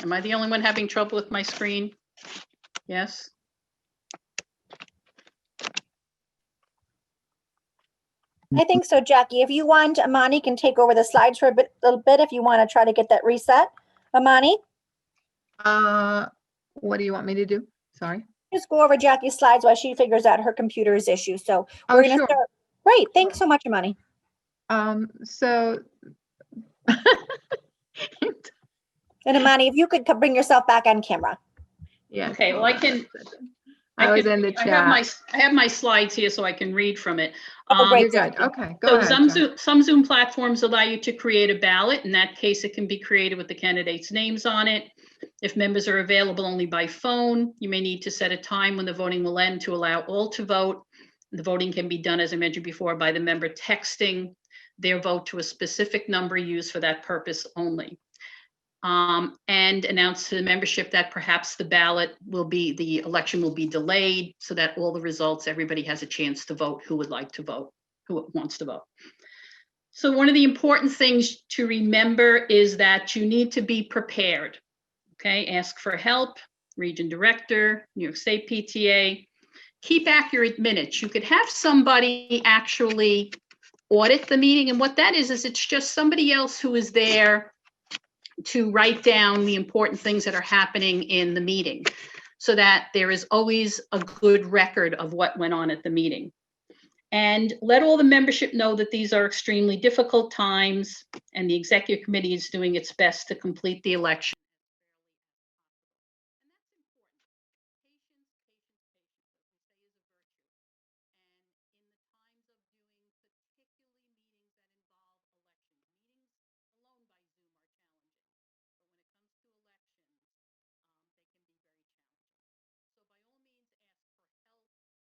[SPEAKER 3] Am I the only one having trouble with my screen? Yes.
[SPEAKER 4] I think so, Jackie. If you want, Amani can take over the slides for a little bit if you want to try to get that reset. Amani?
[SPEAKER 1] What do you want me to do? Sorry.
[SPEAKER 4] Just go over Jackie's slides while she figures out her computer's issue. So we're going to
[SPEAKER 1] Sure.
[SPEAKER 4] start. Great. Thanks so much, Amani.
[SPEAKER 1] So
[SPEAKER 4] And Amani, if you could bring yourself back on camera.
[SPEAKER 1] yeah.
[SPEAKER 3] Okay, well, I was in the chat. I have my slides here so I can read from it.
[SPEAKER 4] Oh, great.
[SPEAKER 1] You're good. Okay, go ahead.
[SPEAKER 3] Some Zoom platforms allow you to create a ballot. In that case, it can be created with the candidates' names on it. If members are available only by phone, you may need to set a time when the voting will end to allow all to vote. The voting can be done, as I mentioned before, by the member texting their vote to a specific number used for that purpose only. And announce to the membership that perhaps the election will be delayed so that all the results, everybody has a chance to vote who would like to vote, who wants to vote. So one of the important things to remember is that you need to be prepared. Okay, ask for help, region director, New York State PTA. Keep accurate minutes. You could have somebody actually audit the meeting, and what that is it's just somebody else who is there to write down the important things that are happening in the meeting so that there is always a good record of what went on at the meeting. And let all the membership know that these are extremely difficult times, and the executive committee is doing its best to complete the election. And that's important. Patience, patience, patience, as we say, is a virtue. And in the times of doing particularly meetings that involve elections, meetings alone by Zoom are challenging. But when it comes to elections, they can be very challenging. So by all means, ask for help. And again, as I mentioned before,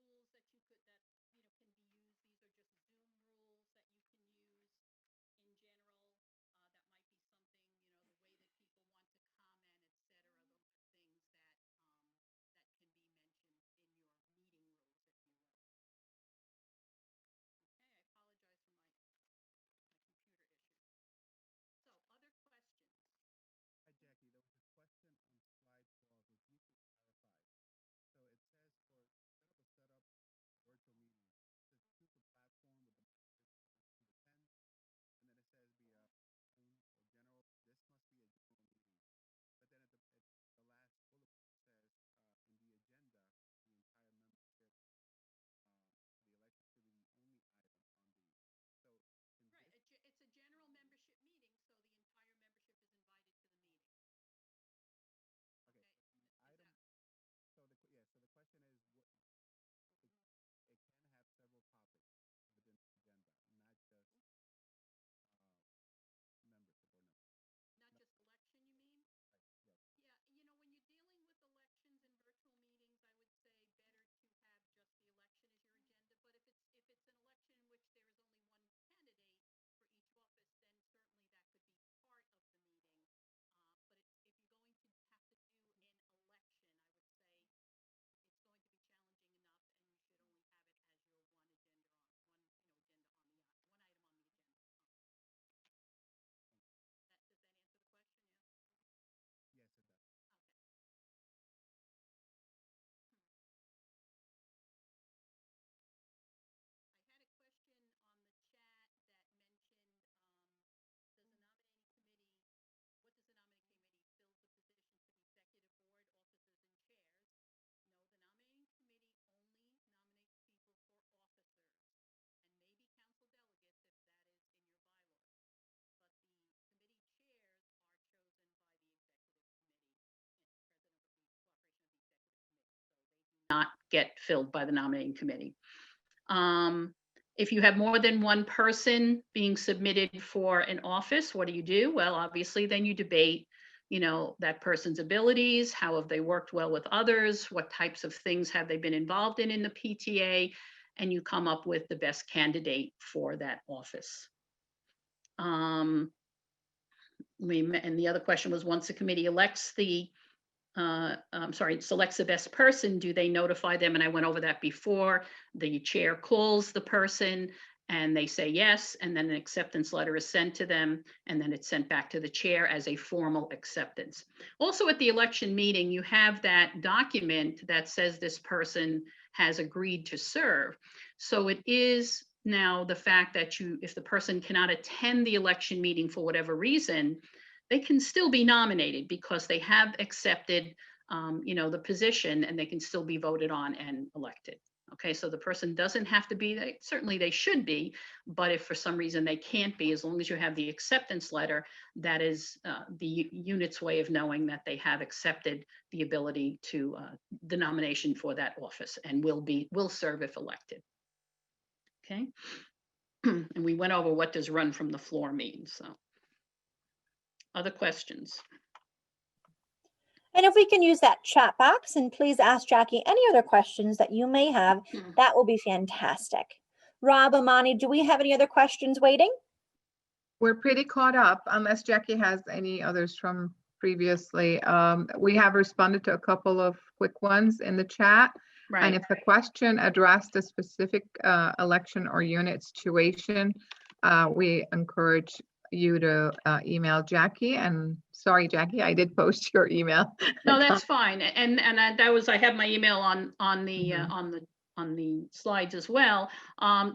[SPEAKER 3] your region directors can be of help. I've also included in the slides some, rules that can be used. These are just Zoom rules that you can use in general. That might be something, the way that people want to comment, etc. Those are things that that can be mentioned in your meeting rules, if you will. Okay, I apologize for my computer issues. So, other questions?
[SPEAKER 2] Hi, Jackie. There was a question on slide 12 which needs to clarify. So it says for setup virtual meeting, it says choose a platform with the to attend, and then it says be a own or general. This must be a general meeting. But then at the last bullet point says in the agenda, the entire membership, the election should be the only item on the. So in
[SPEAKER 3] Right,
[SPEAKER 2] this,
[SPEAKER 3] it's a general membership meeting, so the entire membership is invited to the meeting.
[SPEAKER 2] okay,
[SPEAKER 3] Okay,
[SPEAKER 2] but the
[SPEAKER 3] is
[SPEAKER 2] item.
[SPEAKER 3] that
[SPEAKER 2] So the question is what it can have several topics within the agenda, not just membership or no.
[SPEAKER 3] not
[SPEAKER 2] No,
[SPEAKER 3] just election, you mean?
[SPEAKER 2] right. Yes.
[SPEAKER 3] Yeah, when you're dealing with elections and virtual meetings, I would say better to have just the election as your agenda. But if it's an election in which there is only one candidate for each office, then certainly that could be part of the meeting. But if you're going to have to do an election, I would say it's going to be challenging enough, and you should only have it as your one agenda on one item on the agenda. Does that answer the question? Yeah.
[SPEAKER 2] Yes, it does.
[SPEAKER 3] Okay. I had a question on the chat that mentioned, does the nominating committee, what does the nominating committee fills the positions for the executive board, officers, and chairs? No, the nominating committee only nominates people for officers and maybe council delegates if that is in your bylaws. But the committee chairs are chosen by the executive committee and president of the cooperation of the executive committee. So they do not get filled by the nominating committee. If you have more than one person being submitted for an office, what do? Well, obviously, then you debate, that person's abilities, how have they worked well with others, what types of things have they been involved in the PTA, and you come up with the best candidate for that office. And the other question was, once the committee elects selects the best person, do they notify them? And I went over that before. The chair calls the person and they say yes, and then an acceptance letter is sent to them, and then it's sent back to the chair as a formal acceptance. Also at the election meeting, you have that document that says this person has agreed to serve. So it is now the fact that if the person cannot attend the election meeting for whatever reason, they can still be nominated because they have accepted, the position, and they can still be voted on and elected. Okay, so the person doesn't have to be, certainly they should be, but if for some reason they can't be, as long as you have the acceptance letter, that is the unit's way of knowing that they have accepted the ability to, the nomination for that office and will serve if elected. Okay, and we went over what does run from the floor mean, so. Other questions?
[SPEAKER 4] And if we can use that chat box, and please ask Jackie any other questions that you may have, that will be fantastic. Rob, Amani, do we have any other questions waiting?
[SPEAKER 1] We're pretty caught up, unless Jackie has any others from previously. We have responded to a couple of quick ones in the chat.
[SPEAKER 3] Right.
[SPEAKER 1] And if the question addressed a specific election or unit situation, we encourage you to email Jackie. And sorry, Jackie, I did post your email.
[SPEAKER 3] No, that's fine. And I have my email on the on the slides as well.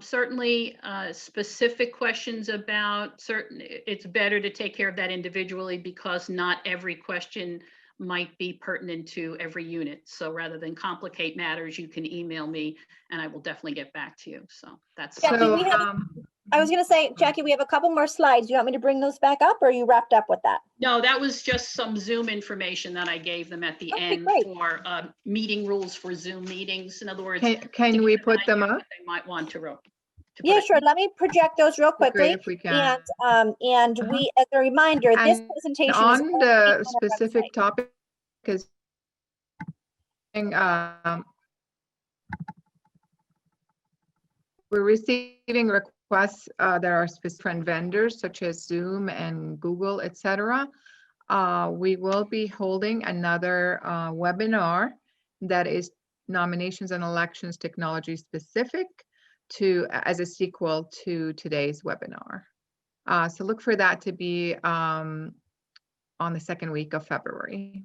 [SPEAKER 3] Certainly, specific questions about it's better to take care of that individually, because not every question might be pertinent to every unit. So rather than complicate matters, you can email me and I will definitely get back to you. So that's.
[SPEAKER 4] Jackie,
[SPEAKER 1] So,
[SPEAKER 4] we have, I was going to say, Jackie, we have a couple more slides. You want me to bring those back up, or are you wrapped up with that?
[SPEAKER 3] No, that was just some Zoom information that I gave them at the
[SPEAKER 4] Okay,
[SPEAKER 3] end
[SPEAKER 4] great.
[SPEAKER 3] for meeting rules for Zoom meetings. In other words,
[SPEAKER 1] can we put them up?
[SPEAKER 3] they might want to
[SPEAKER 4] Yeah,
[SPEAKER 3] put it.
[SPEAKER 4] sure. Let me project those real
[SPEAKER 1] Great
[SPEAKER 4] quickly.
[SPEAKER 1] if we can.
[SPEAKER 4] And we, as a reminder, this
[SPEAKER 1] And
[SPEAKER 4] presentation is
[SPEAKER 1] on
[SPEAKER 4] only
[SPEAKER 1] the
[SPEAKER 4] on our
[SPEAKER 1] specific
[SPEAKER 4] website.
[SPEAKER 1] topic, because we're receiving requests that are specific from vendors such as Zoom and Google, etc. We will be holding another webinar that is nominations and elections technology specific as a sequel to today's webinar. So look for that to be on the second week of February.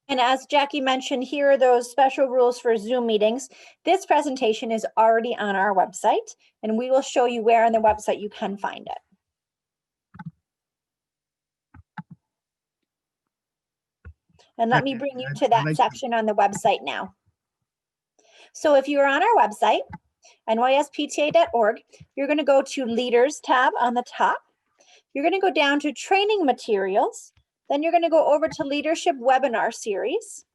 [SPEAKER 4] And as Jackie mentioned, here are those special rules for Zoom meetings. This presentation is already on our website, and we will show you where on the website you can find it. And let me bring you to that section on the website now. So if you're on our website, nyspta.org, you're going to go to Leaders tab on the top. You're going to go down to Training Materials. Then you're going to go over to Leadership Webinar Series.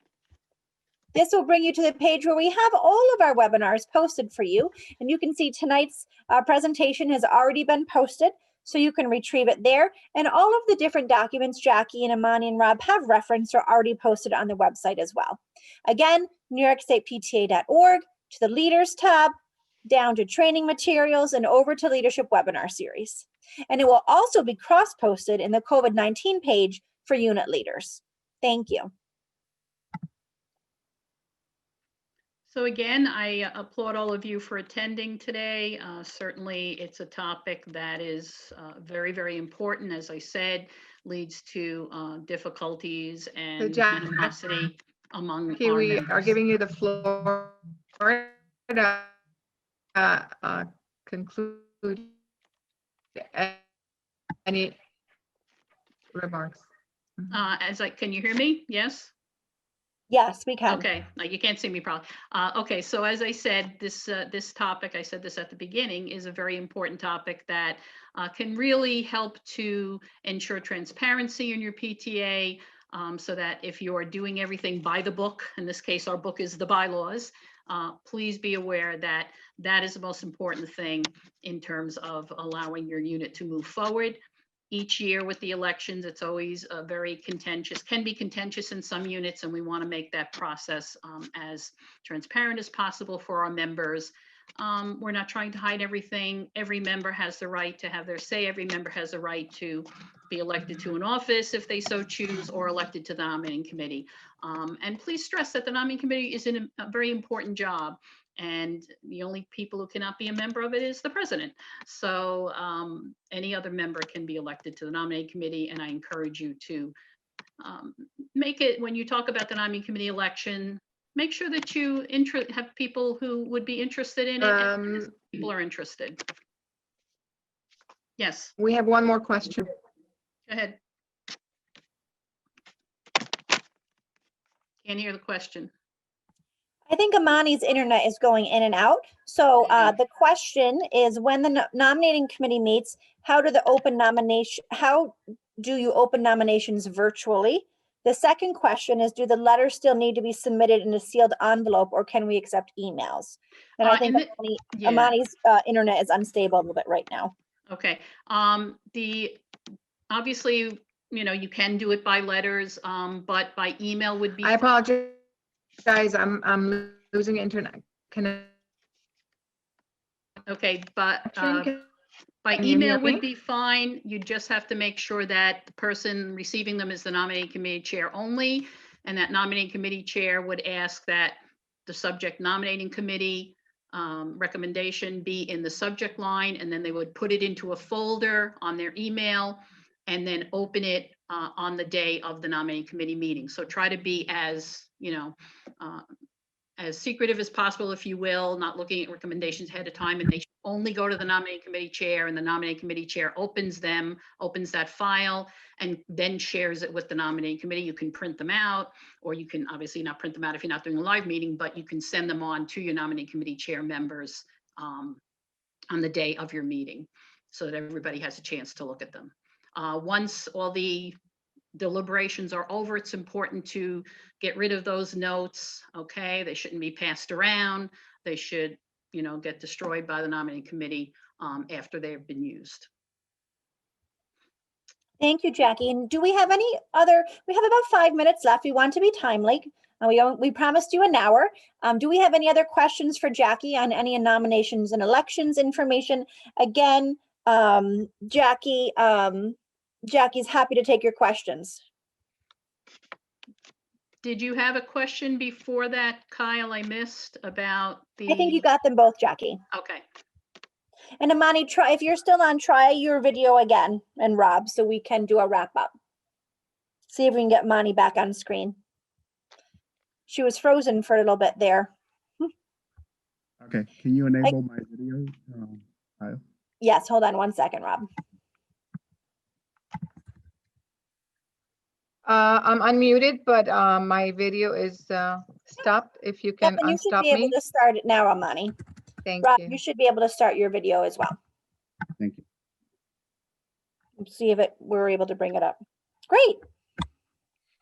[SPEAKER 4] This will bring you to the page where we have all of our webinars posted for you. And you can see tonight's presentation has already been posted, so you can retrieve it there. And all of the different documents Jackie and Amani and Rob have referenced are already posted on the website as well. Again, NewYorkStatePTA.org, to the Leaders tab, down to Training Materials, and over to Leadership Webinar Series. And it will also be cross-posted in the COVID-19 page for unit leaders. Thank you.
[SPEAKER 3] So again, I applaud all of you for attending today. Certainly, it's a topic that is very, very important. As I said, leads to difficulties and animosity among our
[SPEAKER 1] We
[SPEAKER 3] members.
[SPEAKER 1] are giving you the floor to conclude any remarks.
[SPEAKER 3] Can you hear me? Yes?
[SPEAKER 4] Yes, we can.
[SPEAKER 3] Okay, you can't see me probably. Okay, so as I said, this topic, I said this at the beginning, is a very important topic that can really help to ensure transparency in your PTA, so that if you're doing everything by the book, in this case, our book is the bylaws, please be aware that that is the most important thing in terms of allowing your unit to move forward. Each year with the elections, it's always very contentious, can be contentious in some units, and we want to make that process as transparent as possible for our members. We're not trying to hide everything. Every member has the right to have their say. Every member has the right to be elected to an office if they so choose, or elected to the nominating committee. And please stress that the nominating committee is a very important job. And the only people who cannot be a member of it is the president. So any other member can be elected to the nominating committee, and I encourage you to make it, when you talk about the nominating committee election, make sure that you have people who would be interested in it, and people are interested. Yes.
[SPEAKER 1] We have one more question.
[SPEAKER 3] Go ahead. Can't hear the question.
[SPEAKER 4] I think Amani's internet is going in and out. So the question is, when the nominating committee meets, how do you open nominations virtually? The second question is, do the letters still need to be submitted in a sealed envelope, or can we accept emails? And I think Amani's internet is unstable a little bit right now.
[SPEAKER 3] Okay. Obviously, you can do it by letters, but by email would be.
[SPEAKER 1] I apologize. Guys, I'm losing internet connection.
[SPEAKER 3] Okay, but by email would be fine. You just have to make sure that the person receiving them is the nominating committee chair only, and that nominating committee chair would ask that the subject nominating committee recommendation be in the subject line, and then they would put it into a folder on their email and then open it on the day of the nominating committee meeting. So try to be as secretive as possible, if you will, not looking at recommendations ahead of time, and they should only go to the nominating committee chair, and the nominating committee chair opens that file, and then shares it with the nominating committee. You can print them out, or you can obviously not print them out if you're not doing a live meeting, but you can send them on to your nominating committee chair members on the day of your meeting, so that everybody has a chance to look at them. Once all the deliberations are over, it's important to get rid of those notes. Okay, they shouldn't be passed around. They should, get destroyed by the nominating committee after they've been used.
[SPEAKER 4] Thank you, Jackie. And do we have any other, we have about 5 minutes left. We want to be timely. We promised you an hour. Do we have any other questions for Jackie on any nominations and elections information? Again, Jackie's happy to take your questions.
[SPEAKER 3] Did you have a question before that, Kyle? I missed about the.
[SPEAKER 4] I think you got them both, Jackie.
[SPEAKER 3] Okay.
[SPEAKER 4] And Amani, if you're still on, try your video again, and Rob, so we can do a wrap up. See if we can get Amani back on screen. She was frozen for a little bit there.
[SPEAKER 2] Okay, can you enable my video, Kyle?
[SPEAKER 4] Yes, hold on 1 second, Rob.
[SPEAKER 1] I'm unmuted, but my video is stopped. If you can
[SPEAKER 4] Yep, and you should
[SPEAKER 1] unstop
[SPEAKER 4] be able
[SPEAKER 1] me.
[SPEAKER 4] to start it now, Amani.
[SPEAKER 1] Thank
[SPEAKER 4] Rob,
[SPEAKER 1] you.
[SPEAKER 4] you should be able to start your video as well.
[SPEAKER 2] Thank you.
[SPEAKER 4] Let's see if we're able to bring it up. Great.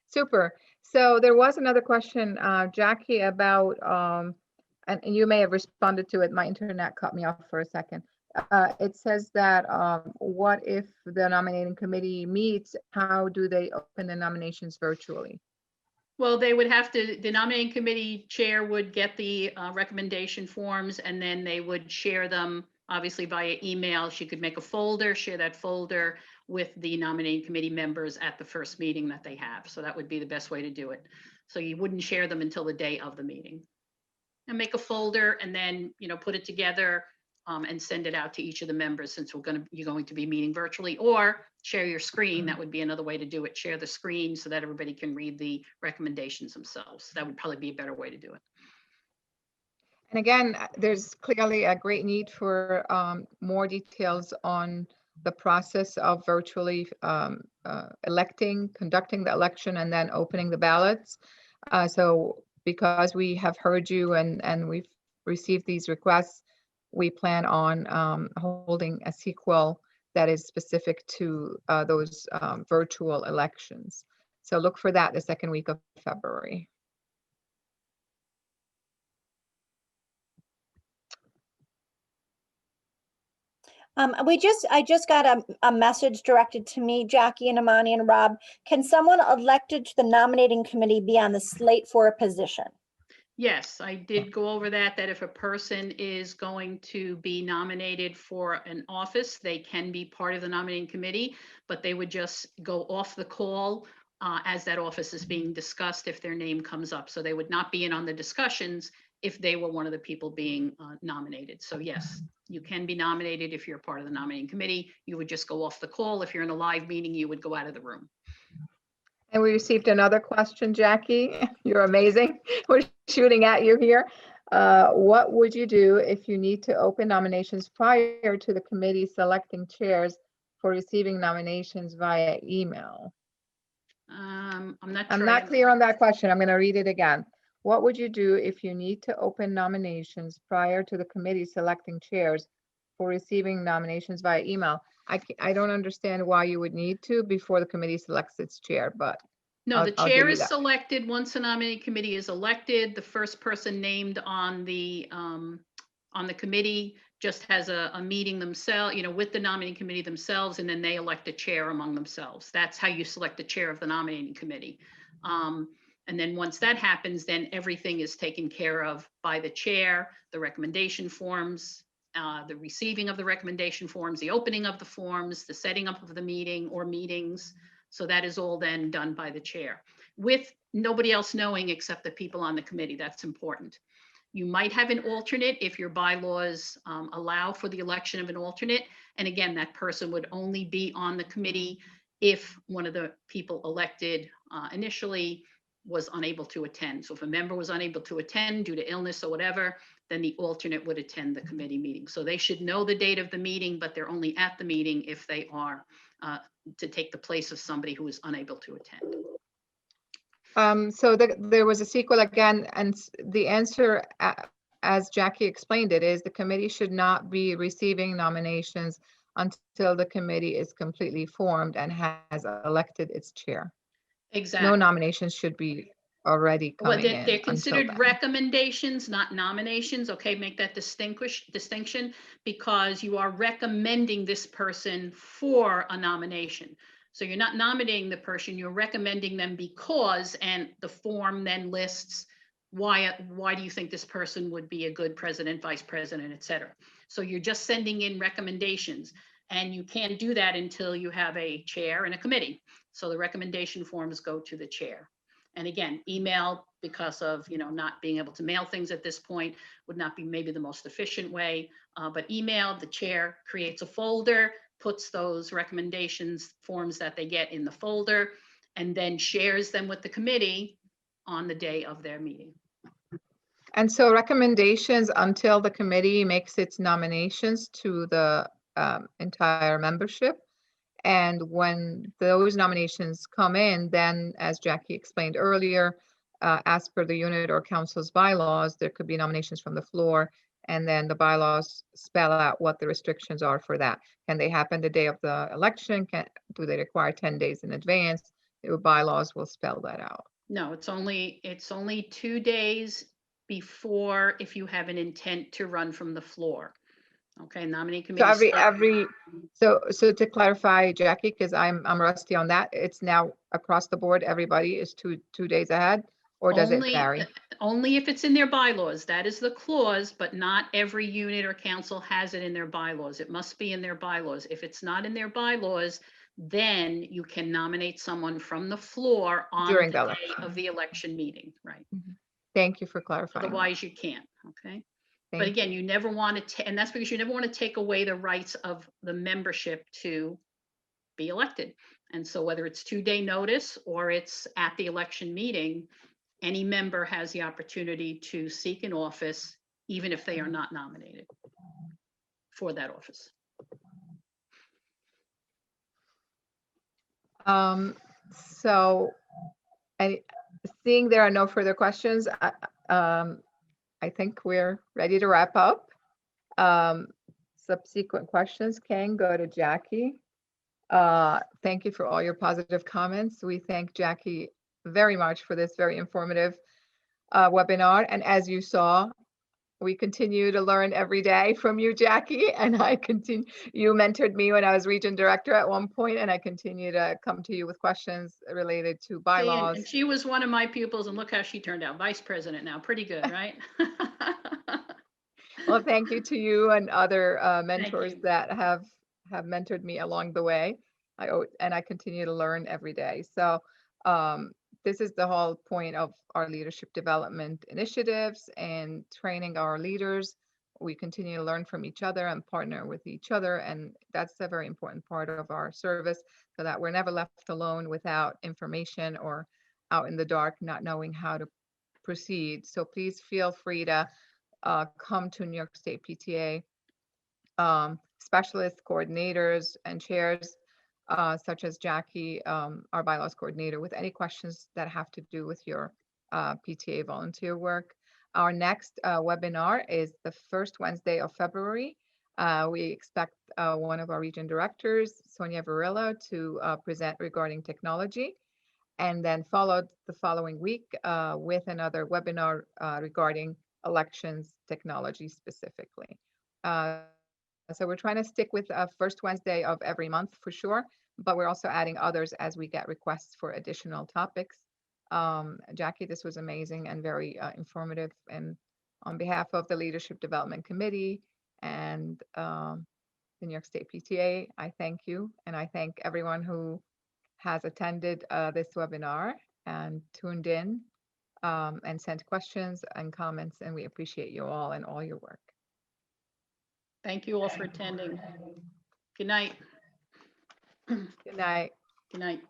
[SPEAKER 1] Super. So there was another question, Jackie, about, and you may have responded to it. My internet cut me off for a second. It says that what if the nominating committee meets? How do they open the nominations virtually?
[SPEAKER 3] Well, they would have to, the nominating committee chair would get the recommendation forms, and then they would share them, obviously via email. She could make a folder, share that folder with the nominating committee members at the first meeting that they have. So that would be the best way to do it. So you wouldn't share them until the day of the meeting. And make a folder, and then, put it together and send it out to each of the members, since you're going to be meeting virtually, or share your screen. That would be another way to do it. Share the screen so that everybody can read the recommendations themselves. That would probably be a better way to do it.
[SPEAKER 1] And again, there's clearly a great need for more details on the process of virtually conducting the election and then opening the ballots. So because we have heard you and we've received these requests, we plan on holding a sequel that is specific to those virtual elections. So look for that the second week of February.
[SPEAKER 4] I just got a message directed to me, Jackie and Amani and Rob. Can someone elected to the nominating committee be on the slate for a position?
[SPEAKER 3] Yes, I did go over that if a person is going to be nominated for an office, they can be part of the nominating committee, but they would just go off the call as that office is being discussed if their name comes up. So they would not be in on the discussions if they were one of the people being nominated. So yes, you can be nominated if you're part of the nominating committee. You would just go off the call. If you're in a live meeting, you would go out of the room.
[SPEAKER 1] And we received another question, Jackie. You're amazing. We're shooting at you here. What would you do if you need to open nominations prior to the committee selecting chairs for receiving nominations via email?
[SPEAKER 3] I'm not
[SPEAKER 1] clear on that question. I'm going to read it again. What would you do if you need to open nominations prior to the committee selecting chairs for receiving nominations via email? I don't understand why you would need to before the committee selects its chair, but
[SPEAKER 3] No, the
[SPEAKER 1] I'll give
[SPEAKER 3] chair
[SPEAKER 1] you
[SPEAKER 3] is
[SPEAKER 1] that.
[SPEAKER 3] selected. Once the nominating committee is elected, the first person named on the committee just has a meeting themselves, with the nominating committee themselves, and then they elect a chair among themselves. That's how you select the chair of the nominating committee. And then once that happens, then everything is taken care of by the chair, the recommendation forms, the receiving of the recommendation forms, the opening of the forms, the setting up of the meeting or meetings. So that is all then done by the chair with nobody else knowing except the people on the committee. That's important. You might have an alternate if your bylaws allow for the election of an alternate. And again, that person would only be on the committee if one of the people elected initially was unable to attend. So if a member was unable to attend due to illness or whatever, then the alternate would attend the committee meeting. So they should know the date of the meeting, but they're only at the meeting if they are to take the place of somebody who is unable to attend.
[SPEAKER 1] So there was a sequel again, and the answer, as Jackie explained it, is the committee should not be receiving nominations until the committee is completely formed and has elected its chair.
[SPEAKER 3] Exactly.
[SPEAKER 1] No nominations should be already
[SPEAKER 3] Well,
[SPEAKER 1] coming in
[SPEAKER 3] they're
[SPEAKER 1] until
[SPEAKER 3] considered
[SPEAKER 1] then.
[SPEAKER 3] recommendations, not nominations. Okay, make that distinction, because you are recommending this person for a nomination. So you're not nominating the person, you're recommending them because, and the form then lists why do you think this person would be a good president, vice president, et cetera. So you're just sending in recommendations, and you can't do that until you have a chair and a committee. So the recommendation forms go to the chair. And again, email, because of not being able to mail things at this point, would not be maybe the most efficient way. But email, the chair creates a folder, puts those recommendations forms that they get in the folder, and then shares them with the committee on the day of their meeting.
[SPEAKER 1] And so recommendations until the committee makes its nominations to the entire membership. And when those nominations come in, then as Jackie explained earlier, as per the unit or council's bylaws, there could be nominations from the floor, and then the bylaws spell out what the restrictions are for that. Can they happen the day of the election? Do they require 10 days in advance? The bylaws will spell that out.
[SPEAKER 3] No, it's only 2 days before if you have an intent to run from the floor. Okay, nominating committee.
[SPEAKER 1] So so to clarify, Jackie, because I'm rusty on that, it's now across the board, everybody is two days ahead, or does it vary?
[SPEAKER 3] Only if it's in their bylaws. That is the clause, but not every unit or council has it in their bylaws. It must be in their bylaws. If it's not in their bylaws, then you can nominate someone from the floor on
[SPEAKER 1] During
[SPEAKER 3] the
[SPEAKER 1] the
[SPEAKER 3] day
[SPEAKER 1] election.
[SPEAKER 3] of the election meeting, right?
[SPEAKER 1] Thank you for clarifying.
[SPEAKER 3] Otherwise, you can't, okay? But
[SPEAKER 1] Thank
[SPEAKER 3] again, you never want to, and that's because you never want to take away the rights of the membership to be elected. And so whether it's 2-day notice or it's at the election meeting, any member has the opportunity to seek an office, even if they are not nominated for that office.
[SPEAKER 1] So, seeing there are no further questions, I think we're ready to wrap up. Subsequent questions can go to Jackie. Thank you for all your positive comments. We thank Jackie very much for this very informative webinar. And as you saw, we continue to learn every day from you, Jackie, and you mentored me when I was region director at one point, and I continue to come to you with questions related to bylaws.
[SPEAKER 3] And she was one of my pupils, and look how she turned out, vice president now. Pretty good, right?
[SPEAKER 1] Well, thank you to you and other mentors that have mentored me along the way. I continue to learn every day. So this is the whole point of our leadership development initiatives and training our leaders. We continue to learn from each other and partner with each other. And that's a very important part of our service, so that we're never left alone without information or out in the dark, not knowing how to proceed. So please feel free to come to New York State PTA specialists, coordinators, and chairs, such as Jackie, our bylaws coordinator, with any questions that have to do with your PTA volunteer work. Our next webinar is the first Wednesday of February. We expect one of our region directors, Sonia Varela, to present regarding technology, and then followed the following week with another webinar regarding elections technology specifically. So we're trying to stick with first Wednesday of every month for sure, but we're also adding others as we get requests for additional topics. Jackie, this was amazing and very informative. And on behalf of the Leadership Development Committee and the New York State PTA, I thank you. And I thank everyone who has attended this webinar and tuned in and sent questions and comments. And we appreciate you all and all your work.
[SPEAKER 3] Thank you all for attending. Good night.
[SPEAKER 1] Good night.
[SPEAKER 3] Good night.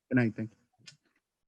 [SPEAKER 2] Good night. Thank you.